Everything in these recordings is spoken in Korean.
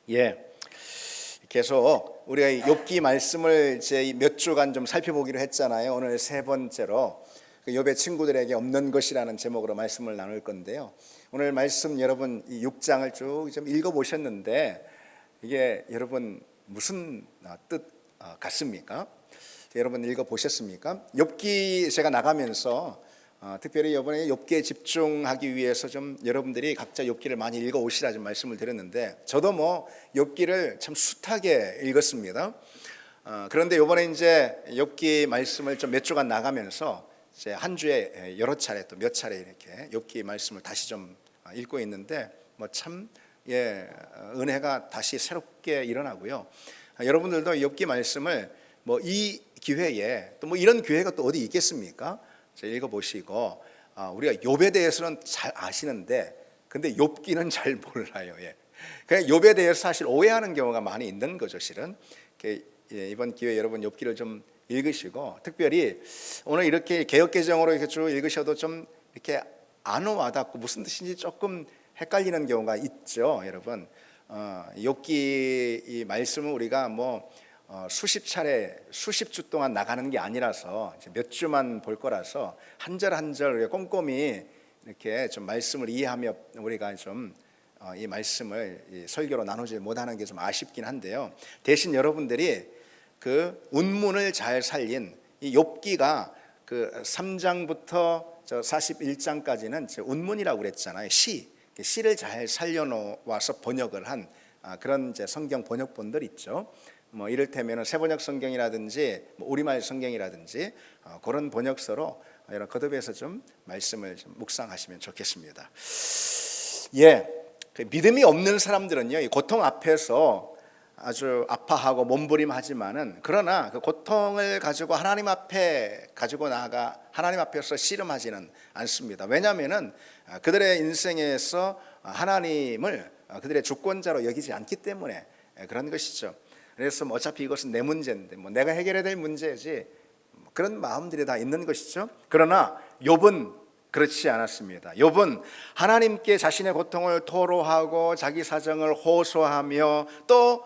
예, 계속 우리가 욥기 말씀을 이제 몇 주간 좀 살펴보기로 했잖아요. 오늘 세 번째로 그 욥의 친구들에게 없는 것이라는 제목으로 말씀을 나눌 건데요. 오늘 말씀 여러분 이 6장을 쭉 좀 읽어보셨는데 이게 여러분 무슨 뜻 같습니까? 여러분 읽어보셨습니까? 욥기 제가 나가면서 특별히 이번에 욥기에 집중하기 위해서 좀 여러분들이 각자 욥기를 많이 읽어오시라 좀 말씀을 드렸는데 저도 뭐 욥기를 참 숱하게 읽었습니다. 그런데 이번에 이제 욥기 말씀을 좀 몇 주간 나가면서 이제 한 주에 여러 차례 또 몇 차례 이렇게 욥기 말씀을 다시 좀 읽고 있는데 뭐 참 은혜가 다시 새롭게 일어나고요. 여러분들도 욥기 말씀을 뭐 이 기회에 또 뭐 이런 기회가 또 어디 있겠습니까? 읽어보시고 우리가 욥에 대해서는 잘 아시는데 근데 욥기는 잘 몰라요. 그냥 욥에 대해서 사실 오해하는 경우가 많이 있는 거죠. 실은 이번 기회에 여러분 욥기를 좀 읽으시고 특별히 오늘 이렇게 개역개정으로 이렇게 쭉 읽으셔도 좀 이렇게 안 와닿고 무슨 뜻인지 조금 헷갈리는 경우가 있죠. 여러분 욥기 이 말씀은 우리가 뭐 수십 차례 수십 주 동안 나가는 게 아니라서 몇 주만 볼 거라서 한 절 한 절 꼼꼼히 이렇게 좀 말씀을 이해하며 우리가 좀 이 말씀을 이 설교로 나누지 못하는 게 좀 아쉽긴 한데요. 대신 여러분들이 그 운문을 잘 살린 이 욥기가 그 3장부터 저 41장까지는 운문이라고 그랬잖아요. 시를 잘 살려놓아서 번역을 한 그런 이제 성경 번역본들 있죠. 뭐 이를테면 세번역 성경이라든지 뭐 우리말 성경이라든지 그런 번역서로 여러분 거듭해서 좀 말씀을 좀 묵상하시면 좋겠습니다. 그 믿음이 없는 사람들은요, 이 고통 앞에서 아주 아파하고 몸부림하지만은 그러나 그 고통을 가지고 하나님 앞에 가지고 나아가 하나님 앞에서 씨름하지는 않습니다. 왜냐하면은 그들의 인생에서 하나님을 그들의 주권자로 여기지 않기 때문에 그런 것이죠. 그래서 뭐 어차피 이것은 내 문제인데 뭐 내가 해결해야 될 문제지 그런 마음들이 다 있는 것이죠. 그러나 욥은 그렇지 않았습니다. 욥은 하나님께 자신의 고통을 토로하고 자기 사정을 호소하며 또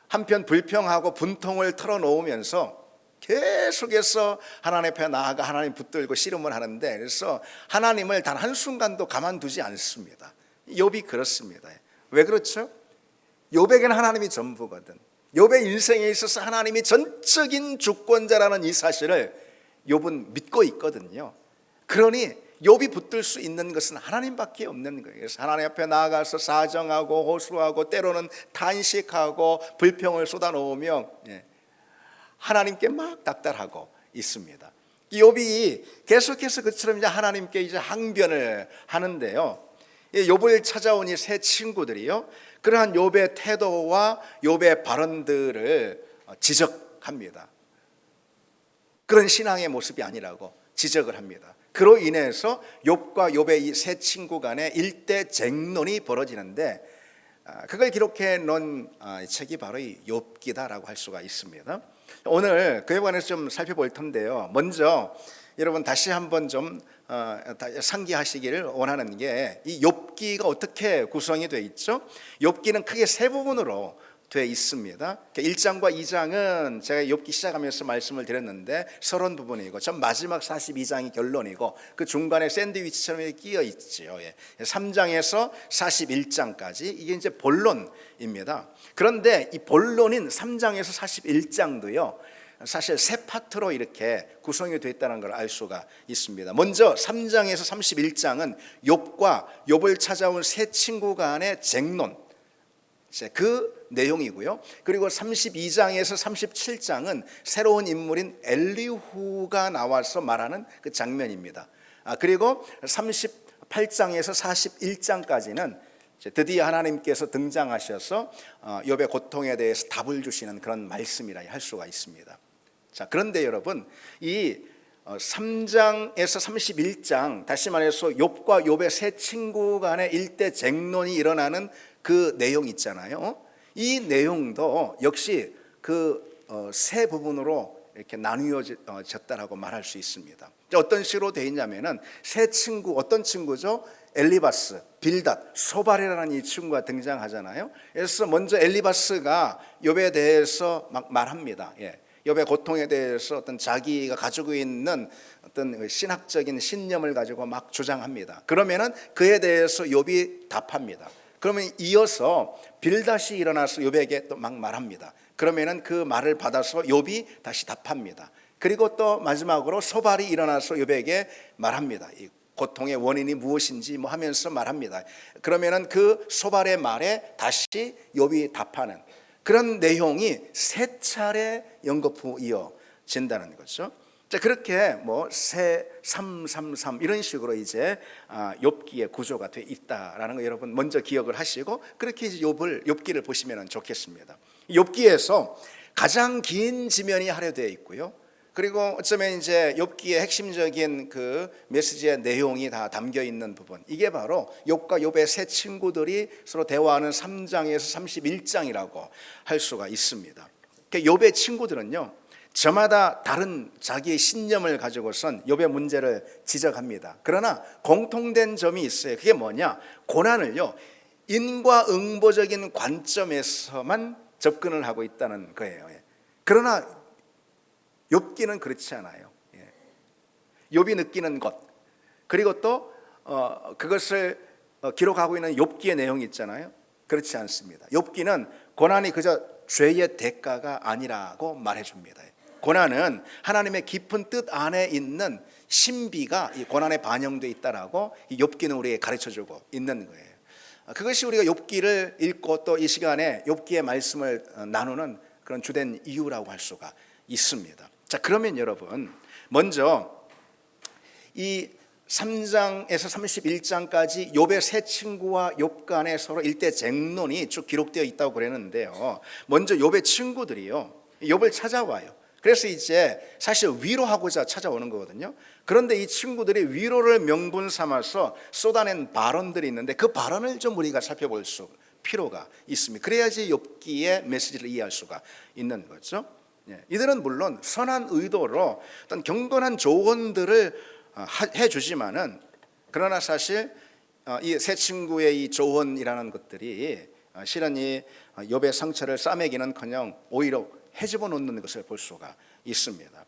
한편 불평하고 분통을 털어놓으면서 계속해서 하나님 앞에 나아가 하나님 붙들고 씨름을 하는데 그래서 하나님을 단 한순간도 가만두지 않습니다. 욥이 그렇습니다. 왜 그렇죠? 욥에게는 하나님이 전부거든. 욥의 인생에 있어서 하나님이 전적인 주권자라는 이 사실을 욥은 믿고 있거든요. 그러니 욥이 붙들 수 있는 것은 하나님밖에 없는 거예요. 그래서 하나님 앞에 나아가서 사정하고 호소하고 때로는 탄식하고 불평을 쏟아놓으며 하나님께 막 닥달하고 있습니다. 욥이 계속해서 그처럼 이제 하나님께 이제 항변을 하는데요. 욥을 찾아온 이 세 친구들이요, 그러한 욥의 태도와 욥의 발언들을 지적합니다. 그런 신앙의 모습이 아니라고 지적을 합니다. 그로 인해서 욥과 욥의 이 세 친구 간에 일대쟁론이 벌어지는데 그걸 기록해 놓은 책이 바로 이 욥기다라고 할 수가 있습니다. 오늘 그에 관해서 좀 살펴볼 텐데요. 먼저 여러분 다시 한번 좀 상기하시기를 원하는 게 이 욥기가 어떻게 구성이 되어 있죠? 욥기는 크게 세 부분으로 되어 있습니다. 1장과 2장은 제가 욥기 시작하면서 말씀을 드렸는데 서론 부분이고 전 마지막 42장이 결론이고 그 중간에 샌드위치처럼 끼어 있죠. 3장에서 41장까지 이게 이제 본론입니다. 그런데 이 본론인 3장에서 41장도요 사실 세 파트로 이렇게 구성이 되어 있다는 걸 알 수가 있습니다. 먼저 3장에서 31장은 욥과 욥을 찾아온 세 친구 간의 쟁론, 그 내용이고요. 그리고 32장에서 37장은 새로운 인물인 엘리후가 나와서 말하는 그 장면입니다. 그리고 38장에서 41장까지는 드디어 하나님께서 등장하셔서 욥의 고통에 대해서 답을 주시는 그런 말씀이라 할 수가 있습니다. 자, 그런데 여러분 이 3장에서 31장 다시 말해서 욥과 욥의 세 친구 간의 일대쟁론이 일어나는 그 내용 있잖아요. 이 내용도 역시 그 세 부분으로 이렇게 나누어졌다라고 말할 수 있습니다. 어떤 식으로 되어 있냐면은 세 친구, 어떤 친구죠? 엘리바스, 빌닷, 소발이라는 이 친구가 등장하잖아요. 그래서 먼저 엘리바스가 욥에 대해서 막 말합니다. 욥의 고통에 대해서 어떤 자기가 가지고 있는 어떤 신학적인 신념을 가지고 막 주장합니다. 그러면은 그에 대해서 욥이 답합니다. 그러면 이어서 빌닷이 일어나서 욥에게 또 막 말합니다. 그러면은 그 말을 받아서 욥이 다시 답합니다. 그리고 또 마지막으로 소발이 일어나서 욥에게 말합니다. 이 고통의 원인이 무엇인지 뭐 하면서 말합니다. 그러면은 그 소발의 말에 다시 욥이 답하는 그런 내용이 세 차례 연거푸 이어진다는 거죠. 자, 그렇게 뭐 세, 3, 3, 3 이런 식으로 이제 욥기의 구조가 돼 있다라는 거 여러분 먼저 기억을 하시고 그렇게 이제 욥기를 보시면 좋겠습니다. 욥기에서 가장 긴 지면이 할애되어 있고요. 그리고 어쩌면 이제 욥기의 핵심적인 그 메시지의 내용이 다 담겨 있는 부분, 이게 바로 욥과 욥의 세 친구들이 서로 대화하는 3장에서 31장이라고 할 수가 있습니다. 그러니까 욥의 친구들은요, 저마다 다른 자기의 신념을 가지고선 욥의 문제를 지적합니다. 그러나 공통된 점이 있어요. 그게 뭐냐? 고난을요, 인과응보적인 관점에서만 접근을 하고 있다는 거예요. 그러나 욥기는 그렇지 않아요. 욥이 느끼는 것, 그리고 또 그것을 기록하고 있는 욥기의 내용이 있잖아요. 그렇지 않습니다. 욥기는 고난이 그저 죄의 대가가 아니라고 말해줍니다. 고난은 하나님의 깊은 뜻 안에 있는 신비가 이 고난에 반영되어 있다라고 이 욥기는 우리에게 가르쳐주고 있는 거예요. 그것이 우리가 욥기를 읽고 또 이 시간에 욥기의 말씀을 나누는 그런 주된 이유라고 할 수가 있습니다. 자, 그러면 여러분 먼저 이 3장에서 31장까지 욥의 세 친구와 욥 간에 서로 일대쟁론이 쭉 기록되어 있다고 그랬는데요. 먼저 욥의 친구들이요, 욥을 찾아와요. 그래서 이제 사실 위로하고자 찾아오는 거거든요. 그런데 이 친구들이 위로를 명분 삼아서 쏟아낸 발언들이 있는데 그 발언을 좀 우리가 살펴볼 필요가 있습니다. 그래야지 욥기의 메시지를 이해할 수가 있는 거죠. 이들은 물론 선한 의도로 어떤 경건한 조언들을 해주지만은, 그러나 사실 이 세 친구의 이 조언이라는 것들이 실은 이 욥의 상처를 싸매기는커녕 오히려 헤집어 놓는 것을 볼 수가 있습니다.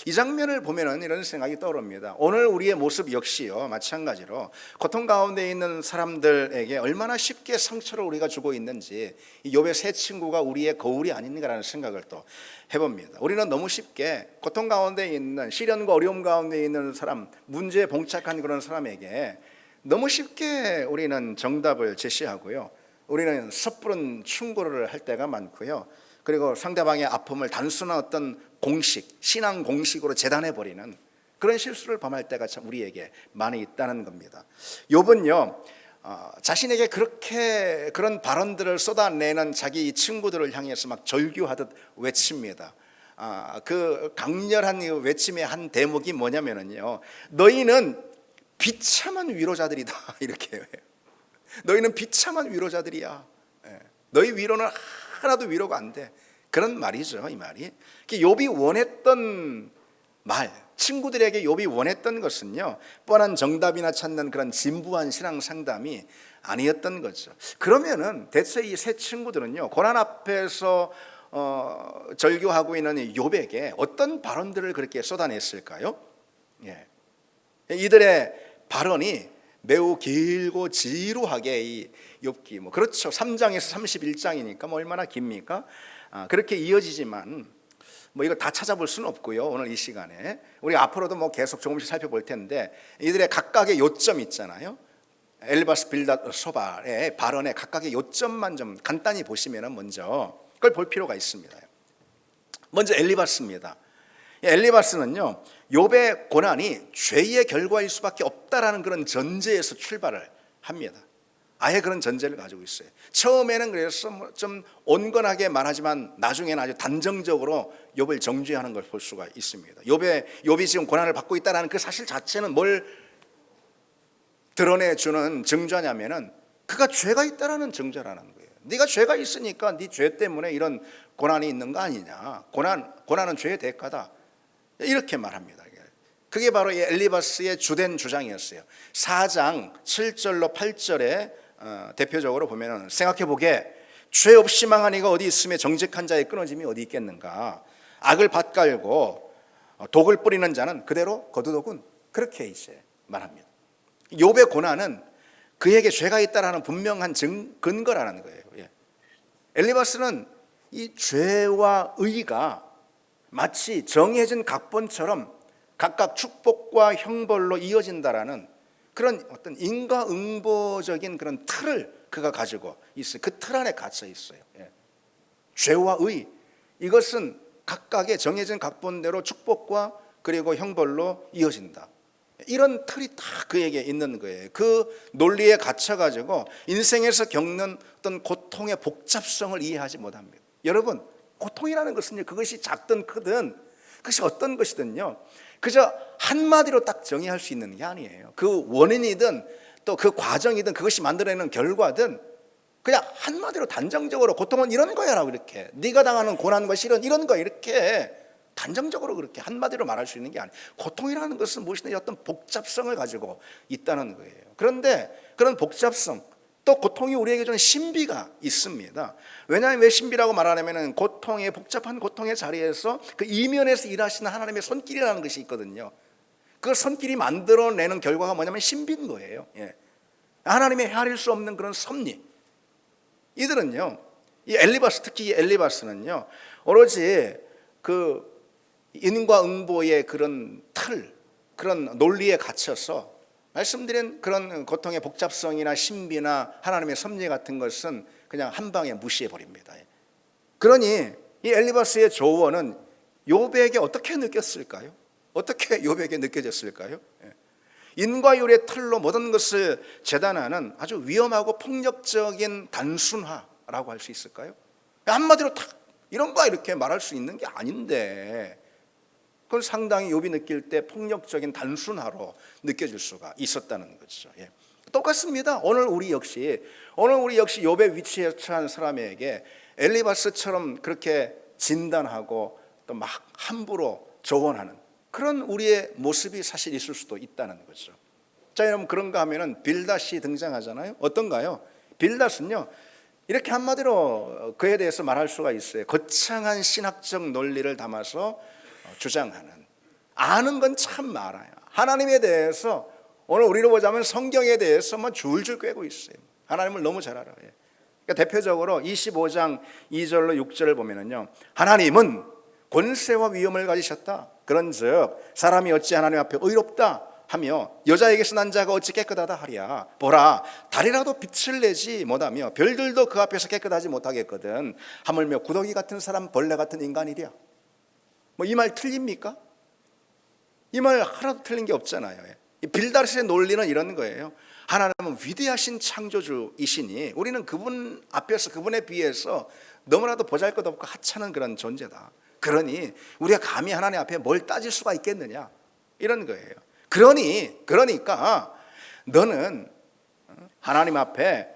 이 장면을 보면은 이런 생각이 떠오릅니다. 오늘 우리의 모습 역시요, 마찬가지로 고통 가운데 있는 사람들에게 얼마나 쉽게 상처를 우리가 주고 있는지 이 욥의 세 친구가 우리의 거울이 아닌가라는 생각을 또 해봅니다. 우리는 너무 쉽게 고통 가운데 있는, 시련과 어려움 가운데 있는 사람, 문제에 봉착한 그런 사람에게 너무 쉽게 우리는 정답을 제시하고요, 우리는 섣부른 충고를 할 때가 많고요, 그리고 상대방의 아픔을 단순한 어떤 공식, 신앙 공식으로 재단해버리는 그런 실수를 범할 때가 참 우리에게 많이 있다는 겁니다. 욥은요, 자신에게 그렇게 그런 발언들을 쏟아내는 자기 친구들을 향해서 막 절규하듯 외칩니다. 그 강렬한 외침의 한 대목이 뭐냐면요, 너희는 비참한 위로자들이다, 이렇게 해요. 너희는 비참한 위로자들이야. 너희 위로는 하나도 위로가 안 돼. 그런 말이죠, 이 말이. 욥이 원했던 말, 친구들에게 욥이 원했던 것은요, 뻔한 정답이나 찾는 그런 진부한 신앙 상담이 아니었던 거죠. 그러면은 대체 이 세 친구들은요, 고난 앞에서 절규하고 있는 욥에게 어떤 발언들을 그렇게 쏟아냈을까요? 이들의 발언이 매우 길고 지루하게 이 욥기, 그렇죠, 3장에서 31장이니까 얼마나 깁니까? 그렇게 이어지지만 이거 다 찾아볼 수는 없고요. 오늘 이 시간에 우리 앞으로도 계속 조금씩 살펴볼 텐데, 이들의 각각의 요점이 있잖아요. 엘리바스, 빌닷, 소발의 발언의 각각의 요점만 좀 간단히 보시면 먼저 그걸 볼 필요가 있습니다. 먼저 엘리바스입니다. 엘리바스는요, 욥의 고난이 죄의 결과일 수밖에 없다라는 그런 전제에서 출발을 합니다. 아예 그런 전제를 가지고 있어요. 처음에는 그래서 좀 온건하게 말하지만 나중에는 아주 단정적으로 욥을 정죄하는 걸 볼 수가 있습니다. 욥이 지금 고난을 받고 있다는 그 사실 자체는 뭘 드러내주는 증거냐면은 그가 죄가 있다라는 증거라는 거예요. 네가 죄가 있으니까 네 죄 때문에 이런 고난이 있는 거 아니냐. 고난은 죄의 대가다. 이렇게 말합니다. 그게 바로 이 엘리바스의 주된 주장이었어요. 4장 7절로 8절에 대표적으로 보면 생각해 보게 죄 없이 망한 이가 어디 있으며 정직한 자의 끊어짐이 어디 있겠는가. 악을 밭갈고 독을 뿌리는 자는 그대로 거두더군. 그렇게 이제 말합니다. 욥의 고난은 그에게 죄가 있다라는 분명한 근거라는 거예요. 엘리바스는 이 죄와 의가 마치 정해진 각본처럼 각각 축복과 형벌로 이어진다라는 그런 어떤 인과응보적인 그런 틀을 그가 가지고 있어요. 그 틀 안에 갇혀 있어요. 죄와 의, 이것은 각각의 정해진 각본대로 축복과 그리고 형벌로 이어진다. 이런 틀이 다 그에게 있는 거예요. 그 논리에 갇혀가지고 인생에서 겪는 어떤 고통의 복잡성을 이해하지 못합니다. 여러분, 고통이라는 것은요, 그것이 작든 크든 그것이 어떤 것이든요, 그저 한마디로 딱 정의할 수 있는 게 아니에요. 그 원인이든 또 그 과정이든 그것이 만들어내는 결과든 그냥 한마디로 단정적으로 고통은 이런 거야라고 이렇게 네가 당하는 고난과 실은 이런 거야 이렇게 단정적으로 그렇게 한마디로 말할 수 있는 게 아니에요. 고통이라는 것은 무엇이든 어떤 복잡성을 가지고 있다는 거예요. 그런데 그런 복잡성 또 고통이 우리에게 주는 신비가 있습니다. 왜냐하면 왜 신비라고 말하냐면 고통의 복잡한 고통의 자리에서 그 이면에서 일하시는 하나님의 손길이라는 것이 있거든요. 그 손길이 만들어내는 결과가 뭐냐면 신비인 거예요. 하나님의 헤아릴 수 없는 그런 섭리. 이들은요, 이 엘리바스, 특히 이 엘리바스는요, 오로지 그 인과응보의 그런 틀, 그런 논리에 갇혀서 말씀드린 그런 고통의 복잡성이나 신비나 하나님의 섭리 같은 것은 그냥 한 방에 무시해 버립니다. 그러니 이 엘리바스의 조언은 욥에게 어떻게 느꼈을까요? 어떻게 욥에게 느껴졌을까요? 인과율의 틀로 모든 것을 재단하는 아주 위험하고 폭력적인 단순화라고 할 수 있을까요? 한마디로 딱 이런 거 이렇게 말할 수 있는 게 아닌데 그건 상당히 욥이 느낄 때 폭력적인 단순화로 느껴질 수가 있었다는 거죠. 똑같습니다. 오늘 우리 역시 욥의 위치에 처한 사람에게 엘리바스처럼 그렇게 진단하고 또 막 함부로 조언하는 그런 우리의 모습이 사실 있을 수도 있다는 거죠. 자, 여러분 그런가 하면은 빌닷이 등장하잖아요. 어떤가요? 빌닷은요, 이렇게 한마디로 그에 대해서 말할 수가 있어요. 거창한 신학적 논리를 담아서 주장하는, 아는 건 참 많아요. 하나님에 대해서 오늘 우리로 보자면 성경에 대해서 뭐 줄줄 꿰고 있어요. 하나님을 너무 잘 알아요. 그러니까 대표적으로 25장 2절로 6절을 보면은요, 하나님은 권세와 위엄을 가지셨다. 그런즉 사람이 어찌 하나님 앞에 의롭다 하며 여자에게서 난 자가 어찌 깨끗하다 하랴. 보라, 달이라도 빛을 내지 못하며 별들도 그 앞에서 깨끗하지 못하겠거든. 하물며 구더기 같은 사람, 벌레 같은 인간이랴. 뭐 이 말 틀립니까? 이 말 하나도 틀린 게 없잖아요. 이 빌닷의 논리는 이런 거예요. 하나님은 위대하신 창조주이시니 우리는 그분 앞에서 그분에 비해서 너무나도 보잘것없고 하찮은 그런 존재다. 그러니 우리가 감히 하나님 앞에 뭘 따질 수가 있겠느냐, 이런 거예요. 그러니까 너는 하나님 앞에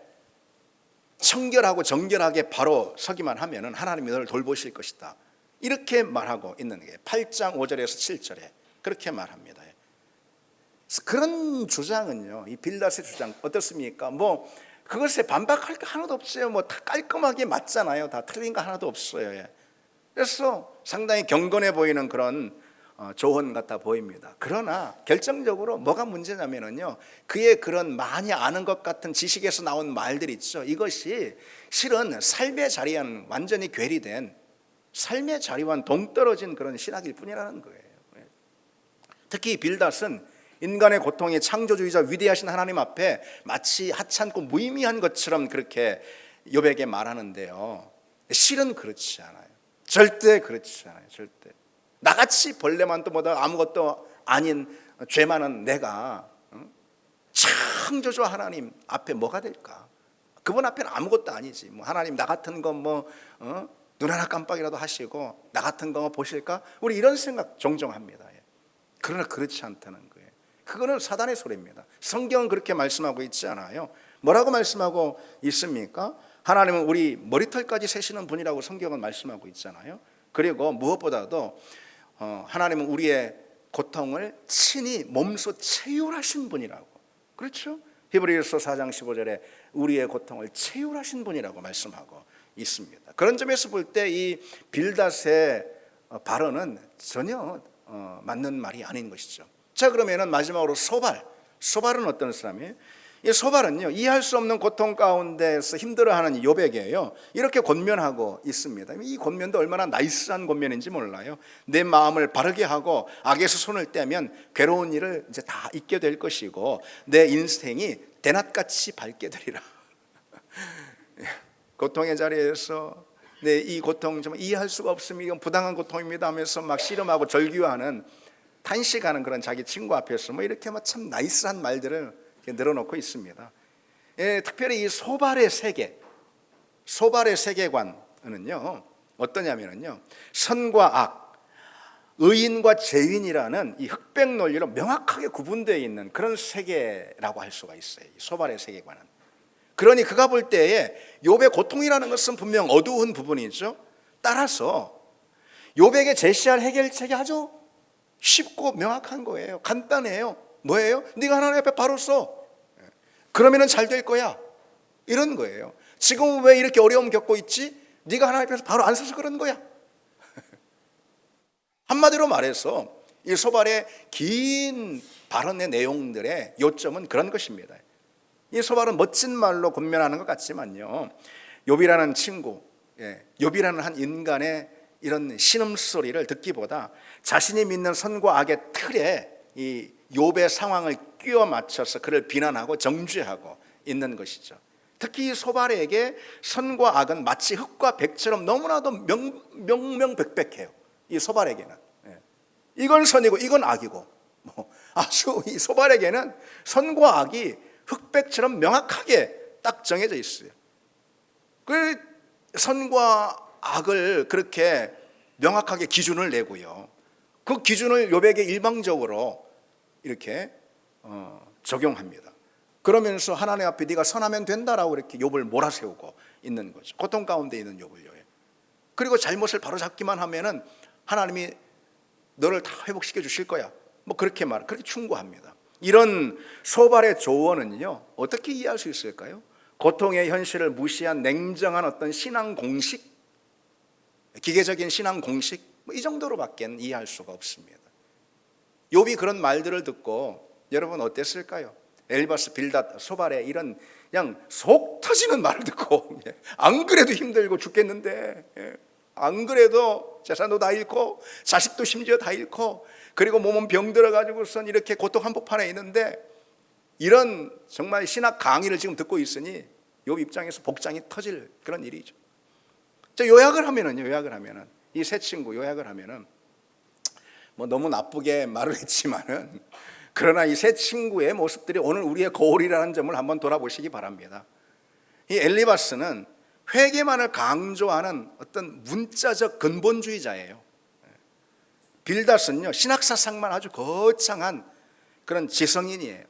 청결하고 정결하게 바로 서기만 하면은 하나님이 너를 돌보실 것이다. 이렇게 말하고 있는 게 8장 5절에서 7절에 그렇게 말합니다. 그런 주장은요, 이 빌닷의 주장 어떻습니까? 뭐 그것에 반박할 게 하나도 없어요. 뭐 다 깔끔하게 맞잖아요. 다 틀린 거 하나도 없어요. 그래서 상당히 경건해 보이는 그런 조언 같아 보입니다. 그러나 결정적으로 뭐가 문제냐면요, 그의 그런 많이 아는 것 같은 지식에서 나온 말들 있죠. 이것이 실은 삶의 자리와는 완전히 괴리된, 삶의 자리와는 동떨어진 그런 신학일 뿐이라는 거예요. 특히 빌닷은 인간의 고통이 창조주이자 위대하신 하나님 앞에 마치 하찮고 무의미한 것처럼 그렇게 욥에게 말하는데요, 실은 그렇지 않아요. 절대 그렇지 않아요. 절대. 나같이 벌레만도 보다 아무것도 아닌 죄 많은 내가 창조주 하나님 앞에 뭐가 될까? 그분 앞에는 아무것도 아니지. 뭐 하나님 나 같은 거 뭐 눈 하나 깜빡이라도 하시고 나 같은 거 보실까? 우리 이런 생각 종종 합니다. 그러나 그렇지 않다는 거예요. 그거는 사단의 소리입니다. 성경은 그렇게 말씀하고 있지 않아요. 뭐라고 말씀하고 있습니까? 하나님은 우리 머리털까지 세시는 분이라고 성경은 말씀하고 있잖아요. 그리고 무엇보다도 하나님은 우리의 고통을 친히 몸소 체휼하신 분이라고. 그렇죠? 히브리서 4장 15절에 우리의 고통을 체휼하신 분이라고 말씀하고 있습니다. 그런 점에서 볼 때 이 빌닷의 발언은 전혀 맞는 말이 아닌 것이죠. 자, 그러면은 마지막으로 소발은 어떤 사람이에요? 이 소발은요, 이해할 수 없는 고통 가운데서 힘들어하는 욥에게요 이렇게 권면하고 있습니다. 이 권면도 얼마나 나이스한 권면인지 몰라요. 내 마음을 바르게 하고 악에서 손을 떼면 괴로운 일을 이제 다 잊게 될 것이고 내 인생이 대낮같이 밝게 되리라. 고통의 자리에서 이 고통 정말 이해할 수가 없습니다. 이건 부당한 고통입니다 하면서 막 씨름하고 절규하는, 탄식하는 그런 자기 친구 앞에서 뭐 이렇게 막 참 나이스한 말들을 늘어놓고 있습니다. 특별히 이 소발의 세계관은요 어떠냐면요, 선과 악, 의인과 죄인이라는 이 흑백 논리로 명확하게 구분되어 있는 그런 세계라고 할 수가 있어요. 이 소발의 세계관은. 그러니 그가 볼 때에 욥의 고통이라는 것은 분명 어두운 부분이죠. 따라서 욥에게 제시할 해결책이 아주 쉽고 명확한 거예요. 간단해요. 뭐예요? 네가 하나님 앞에 바로 서. 그러면은 잘 될 거야. 이런 거예요. 지금 왜 이렇게 어려움 겪고 있지? 네가 하나님 앞에서 바로 안 서서 그런 거야. 한마디로 말해서 이 소발의 긴 발언의 내용들의 요점은 그런 것입니다. 이 소발은 멋진 말로 권면하는 것 같지만요, 욥이라는 친구, 욥이라는 한 인간의 이런 신음소리를 듣기보다 자신이 믿는 선과 악의 틀에 이 욥의 상황을 끼워 맞춰서 그를 비난하고 정죄하고 있는 것이죠. 특히 소발에게 선과 악은 마치 흙과 백처럼 너무나도 명명백백해요. 이 소발에게는 이건 선이고 이건 악이고, 아주 이 소발에게는 선과 악이 흑백처럼 명확하게 딱 정해져 있어요. 그 선과 악을 그렇게 명확하게 기준을 내고요, 그 기준을 욥에게 일방적으로 이렇게 적용합니다. 그러면서 하나님 앞에 네가 선하면 된다라고 이렇게 욥을 몰아세우고 있는 거죠. 고통 가운데 있는 욥을요. 그리고 잘못을 바로잡기만 하면은 하나님이 너를 다 회복시켜 주실 거야. 뭐 그렇게 충고합니다. 이런 소발의 조언은요 어떻게 이해할 수 있을까요? 고통의 현실을 무시한 냉정한 어떤 신앙 공식, 기계적인 신앙 공식, 이 정도로밖에 이해할 수가 없습니다. 욥이 그런 말들을 듣고 여러분 어땠을까요? 엘리바스, 빌닷, 소발의 이런 그냥 속 터지는 말을 듣고 안 그래도 힘들고 죽겠는데, 안 그래도 재산도 다 잃고 자식도 심지어 다 잃고 그리고 몸은 병들어가지고선 이렇게 고통 한복판에 있는데 이런 정말 신학 강의를 지금 듣고 있으니 욥 입장에서 복장이 터질 그런 일이죠. 요약을 하면은 이 세 친구 요약을 하면은 뭐 너무 나쁘게 말을 했지만은 그러나 이 세 친구의 모습들이 오늘 우리의 거울이라는 점을 한번 돌아보시기 바랍니다. 이 엘리바스는 회개만을 강조하는 어떤 문자적 근본주의자예요. 빌닷은요 신학사상만 아주 거창한 그런 지성인이에요.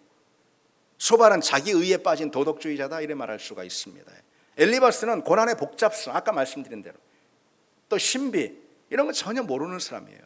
소발은 자기의에 빠진 도덕주의자다 이렇게 말할 수가 있습니다. 엘리바스는 고난의 복잡성, 아까 말씀드린 대로 또 신비 이런 거 전혀 모르는 사람이에요.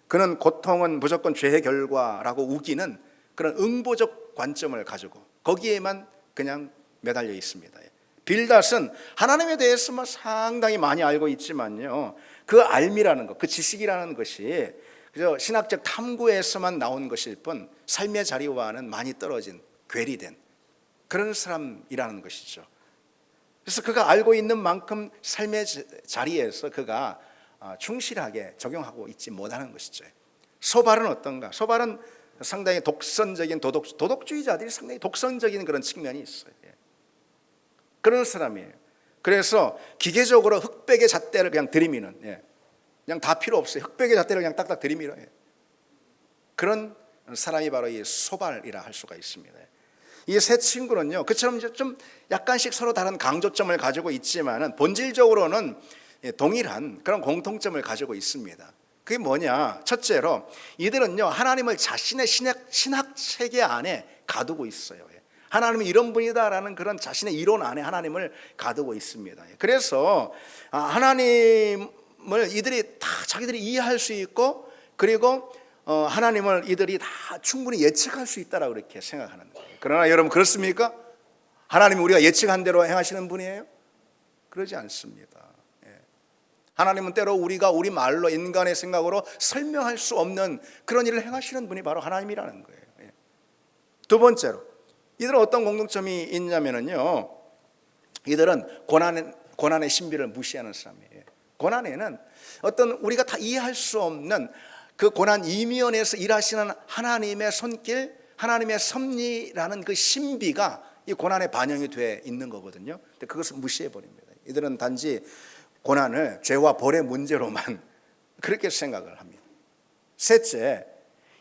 그는 고통은 무조건 죄의 결과라고 우기는 그런 응보적 관점을 가지고 거기에만 그냥 매달려 있습니다. 빌닷은 하나님에 대해서만 상당히 많이 알고 있지만요 그 알미라는 것, 그 지식이라는 것이 그저 신학적 탐구에서만 나온 것일 뿐 삶의 자리와는 많이 떨어진, 괴리된 그런 사람이라는 것이죠. 그래서 그가 알고 있는 만큼 삶의 자리에서 그가 충실하게 적용하고 있지 못하는 것이죠. 소발은 어떤가? 소발은 상당히 독선적인 도덕주의자들이 상당히 독선적인 그런 측면이 있어요. 그런 사람이에요. 그래서 기계적으로 흑백의 잣대를 그냥 들이미는, 그냥 다 필요 없어요. 흑백의 잣대를 그냥 딱딱 들이밀어요. 그런 사람이 바로 이 소발이라 할 수가 있습니다. 이 세 친구는요 그처럼 이제 좀 약간씩 서로 다른 강조점을 가지고 있지만은 본질적으로는 동일한 그런 공통점을 가지고 있습니다. 그게 뭐냐? 첫째로 이들은요 하나님을 자신의 신학 체계 안에 가두고 있어요. 하나님이 이런 분이다라는 그런 자신의 이론 안에 하나님을 가두고 있습니다. 그래서 하나님을 이들이 다 자기들이 이해할 수 있고 그리고 하나님을 이들이 다 충분히 예측할 수 있다라고 그렇게 생각하는 거예요. 그러나 여러분 그렇습니까? 하나님이 우리가 예측한 대로 행하시는 분이에요? 그러지 않습니다. 하나님은 때로 우리가 우리 말로 인간의 생각으로 설명할 수 없는 그런 일을 행하시는 분이 바로 하나님이라는 거예요. 두 번째로 이들은 어떤 공통점이 있냐면요, 이들은 고난의 신비를 무시하는 사람이에요. 고난에는 어떤 우리가 다 이해할 수 없는 그 고난 이면에서 일하시는 하나님의 손길, 하나님의 섭리라는 그 신비가 이 고난에 반영이 돼 있는 거거든요. 근데 그것을 무시해 버립니다. 이들은 단지 고난을 죄와 벌의 문제로만 그렇게 생각을 합니다. 셋째,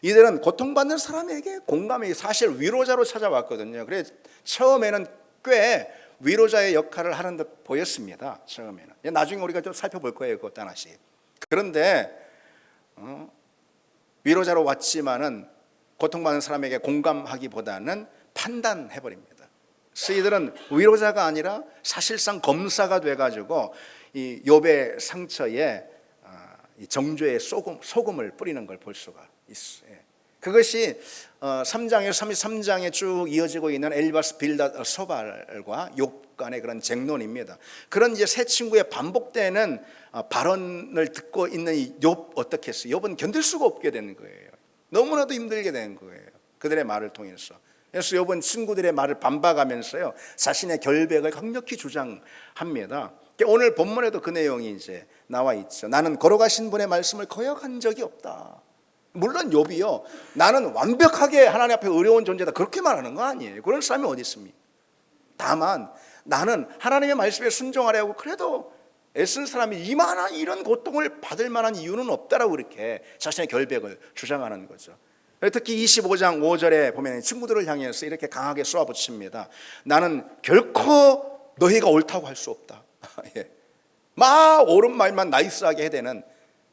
이들은 고통받는 사람에게 공감이 사실 위로자로 찾아왔거든요. 그래서 처음에는 꽤 위로자의 역할을 하는 듯 보였습니다. 처음에는. 나중에 우리가 좀 살펴볼 거예요, 그것 하나씩. 그런데 위로자로 왔지만은 고통받는 사람에게 공감하기보다는 판단해버립니다. 그래서 이들은 위로자가 아니라 사실상 검사가 돼가지고 이 욥의 상처에 정죄의 소금을 뿌리는 걸 볼 수가 있어요. 그것이 3장에서 33장에 쭉 이어지고 있는 엘리바스 빌닷 소발과 욥 간의 그런 쟁론입니다. 그런 이제 세 친구의 반복되는 발언을 듣고 있는 이 욥 어떻게 했어요? 욥은 견딜 수가 없게 되는 거예요. 너무나도 힘들게 된 거예요. 그들의 말을 통해서. 그래서 욥은 친구들의 말을 반박하면서요, 자신의 결백을 강력히 주장합니다. 오늘 본문에도 그 내용이 이제 나와 있죠. 나는 걸어가신 분의 말씀을 거역한 적이 없다. 물론 욥이요, 나는 완벽하게 하나님 앞에 어려운 존재다 그렇게 말하는 거 아니에요. 그런 사람이 어디 있습니까? 다만 나는 하나님의 말씀에 순종하려고 그래도 애쓴 사람이 이만한 이런 고통을 받을 만한 이유는 없다라고 그렇게 자신의 결백을 주장하는 거죠. 특히 25장 5절에 보면 친구들을 향해서 이렇게 강하게 쏘아붙입니다. 나는 결코 너희가 옳다고 할 수 없다. 막 옳은 말만 나이스하게 해대는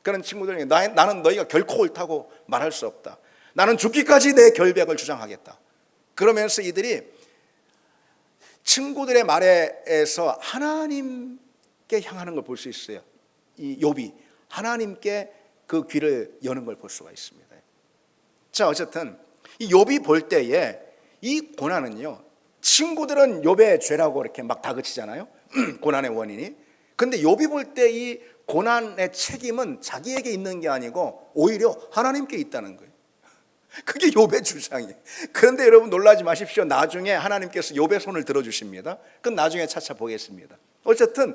그런 친구들에게 나는 너희가 결코 옳다고 말할 수 없다. 나는 죽기까지 내 결백을 주장하겠다. 그러면서 이들이 친구들의 말에서 하나님께 향하는 걸 볼 수 있어요. 이 욥이 하나님께 그 귀를 여는 걸 볼 수가 있습니다. 자, 어쨌든 이 욥이 볼 때에 이 고난은요, 친구들은 욥의 죄라고 이렇게 막 다그치잖아요. 고난의 원인이. 근데 욥이 볼 때 이 고난의 책임은 자기에게 있는 게 아니고 오히려 하나님께 있다는 거예요. 그게 욥의 주장이에요. 그런데 여러분 놀라지 마십시오. 나중에 하나님께서 욥의 손을 들어주십니다. 그건 나중에 차차 보겠습니다. 어쨌든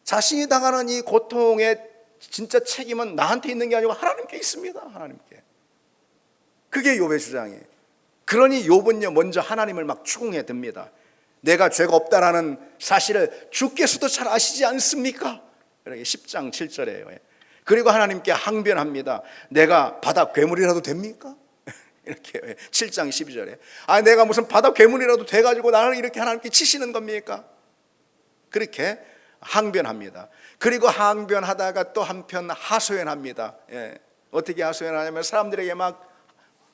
자신이 당하는 이 고통의 진짜 책임은 나한테 있는 게 아니고 하나님께 있습니다. 하나님께. 그게 욥의 주장이에요. 그러니 욥은요, 먼저 하나님을 막 추궁해 듭니다. 내가 죄가 없다라는 사실을 주께서도 잘 아시지 않습니까? 이렇게 10장 7절에요. 그리고 하나님께 항변합니다. 내가 바다 괴물이라도 됩니까? 이렇게 7장 12절에 내가 무슨 바다 괴물이라도 돼가지고 나를 이렇게 하나님께 치시는 겁니까? 그렇게 항변합니다. 그리고 항변하다가 또 한편 하소연합니다. 어떻게 하소연하냐면 사람들에게 막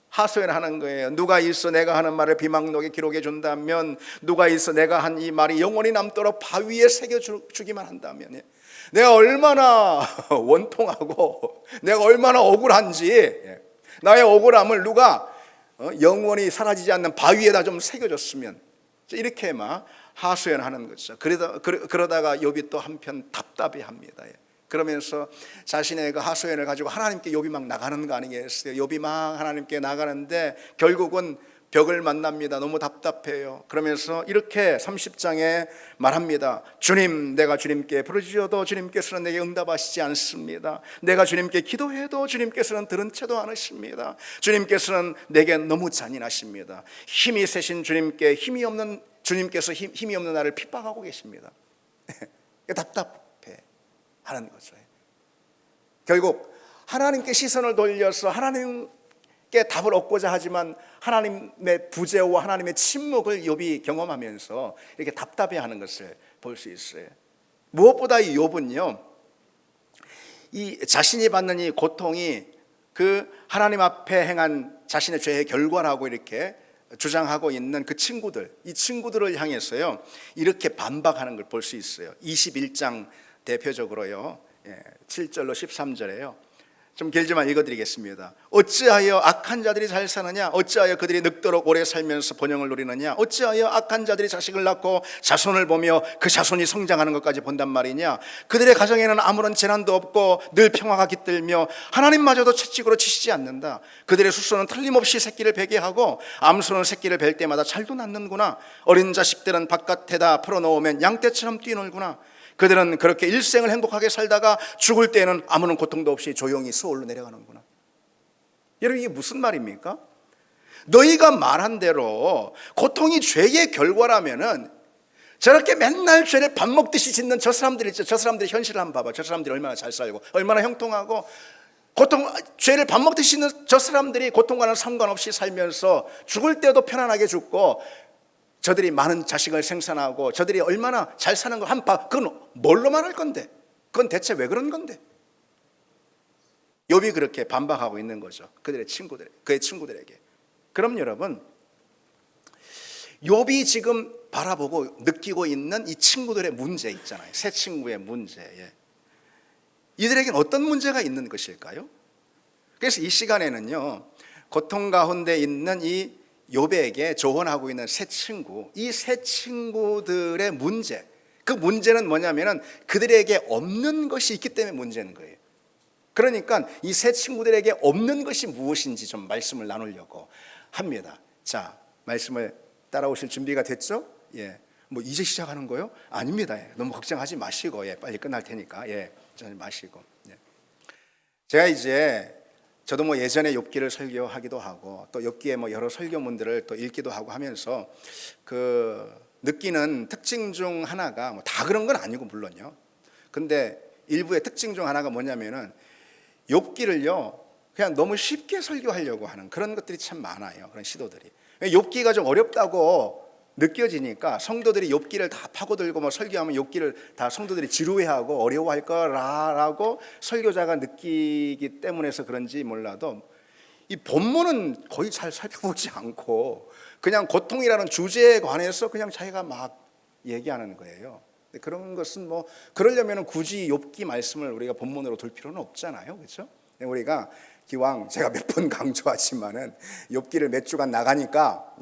하소연하는 거예요. 누가 있어 내가 하는 말을 비망록에 기록해 준다면, 누가 있어 내가 한 이 말이 영원히 남도록 바위에 새겨주기만 한다면, 내가 얼마나 원통하고 내가 얼마나 억울한지, 나의 억울함을 누가 영원히 사라지지 않는 바위에다 좀 새겨줬으면, 이렇게 막 하소연하는 거죠. 그러다가 욥이 또 한편 답답해합니다. 그러면서 자신의 그 하소연을 가지고 하나님께 욥이 막 나가는 거 아니겠어요? 욥이 막 하나님께 나가는데 결국은 벽을 만납니다. 너무 답답해요. 그러면서 이렇게 30장에 말합니다. 주님, 내가 주님께 부르짖어도 주님께서는 내게 응답하시지 않습니다. 내가 주님께 기도해도 주님께서는 들은 채도 않으십니다. 주님께서는 내게 너무 잔인하십니다. 힘이 세신 주님께 주님께서 힘이 없는 나를 핍박하고 계십니다. 답답해 하는 거죠. 결국 하나님께 시선을 돌려서 하나님께 답을 얻고자 하지만 하나님의 부재와 하나님의 침묵을 욥이 경험하면서 이렇게 답답해하는 것을 볼 수 있어요. 무엇보다 이 욥은요, 이 자신이 받는 이 고통이 그 하나님 앞에 행한 자신의 죄의 결과라고 이렇게 주장하고 있는 그 친구들, 이 친구들을 향해서요 이렇게 반박하는 걸 볼 수 있어요. 21장 대표적으로요 7절로 13절에요 좀 길지만 읽어드리겠습니다. 어찌하여 악한 자들이 잘 사느냐? 어찌하여 그들이 늙도록 오래 살면서 번영을 누리느냐? 어찌하여 악한 자들이 자식을 낳고 자손을 보며 그 자손이 성장하는 것까지 본단 말이냐? 그들의 가정에는 아무런 재난도 없고 늘 평화가 깃들며 하나님마저도 채찍으로 치시지 않는다. 그들의 수소는 틀림없이 새끼를 베게 하고 암소는 새끼를 벨 때마다 잘도 낳는구나. 어린 자식들은 바깥에다 풀어놓으면 양떼처럼 뛰놀구나. 그들은 그렇게 일생을 행복하게 살다가 죽을 때에는 아무런 고통도 없이 조용히 수월로 내려가는구나. 여러분, 이게 무슨 말입니까? 너희가 말한 대로 고통이 죄의 결과라면은 저렇게 맨날 죄를 밥 먹듯이 짓는 저 사람들 있죠. 저 사람들의 현실을 한번 봐봐. 저 사람들이 얼마나 잘 살고 얼마나 형통하고 죄를 밥 먹듯이 짓는 저 사람들이 고통과는 상관없이 살면서 죽을 때도 편안하게 죽고 저들이 많은 자식을 생산하고 저들이 얼마나 잘 사는 걸 그건 뭘로 말할 건데? 그건 대체 왜 그런 건데? 욥이 그렇게 반박하고 있는 거죠. 그의 친구들에게. 그럼 여러분, 욥이 지금 바라보고 느끼고 있는 이 친구들의 문제 있잖아요. 세 친구의 문제. 이들에게는 어떤 문제가 있는 것일까요? 그래서 이 시간에는요, 고통 가운데 있는 이 욥에게 조언하고 있는 세 친구, 이 세 친구들의 문제, 그 문제는 뭐냐면은 그들에게 없는 것이 있기 때문에 문제인 거예요. 그러니까 이 세 친구들에게 없는 것이 무엇인지 좀 말씀을 나누려고 합니다. 자, 말씀을 따라오실 준비가 됐죠? 뭐 이제 시작하는 거요? 아닙니다. 너무 걱정하지 마시고, 빨리 끝날 테니까, 좀 마시고. 제가 저도 뭐 예전에 욥기를 설교하기도 하고 또 욥기에 뭐 여러 설교문들을 또 읽기도 하고 하면서 그 느끼는 특징 중 하나가 뭐 다 그런 건 아니고 물론요. 근데 일부의 특징 중 하나가 뭐냐면은 욥기를요 그냥 너무 쉽게 설교하려고 하는 그런 것들이 참 많아요. 그런 시도들이. 욥기가 좀 어렵다고 느껴지니까 성도들이 욥기를 다 파고들고 뭐 설교하면 욥기를 다 성도들이 지루해하고 어려워할 거라고 설교자가 느끼기 때문에서 그런지 몰라도 이 본문은 거의 잘 살펴보지 않고 그냥 고통이라는 주제에 관해서 그냥 자기가 막 얘기하는 거예요. 그런 것은 뭐 그러려면 굳이 욥기 말씀을 우리가 본문으로 둘 필요는 없잖아요, 그렇죠? 우리가 기왕 제가 몇 번 강조하지만은 욥기를 몇 주간 나가니까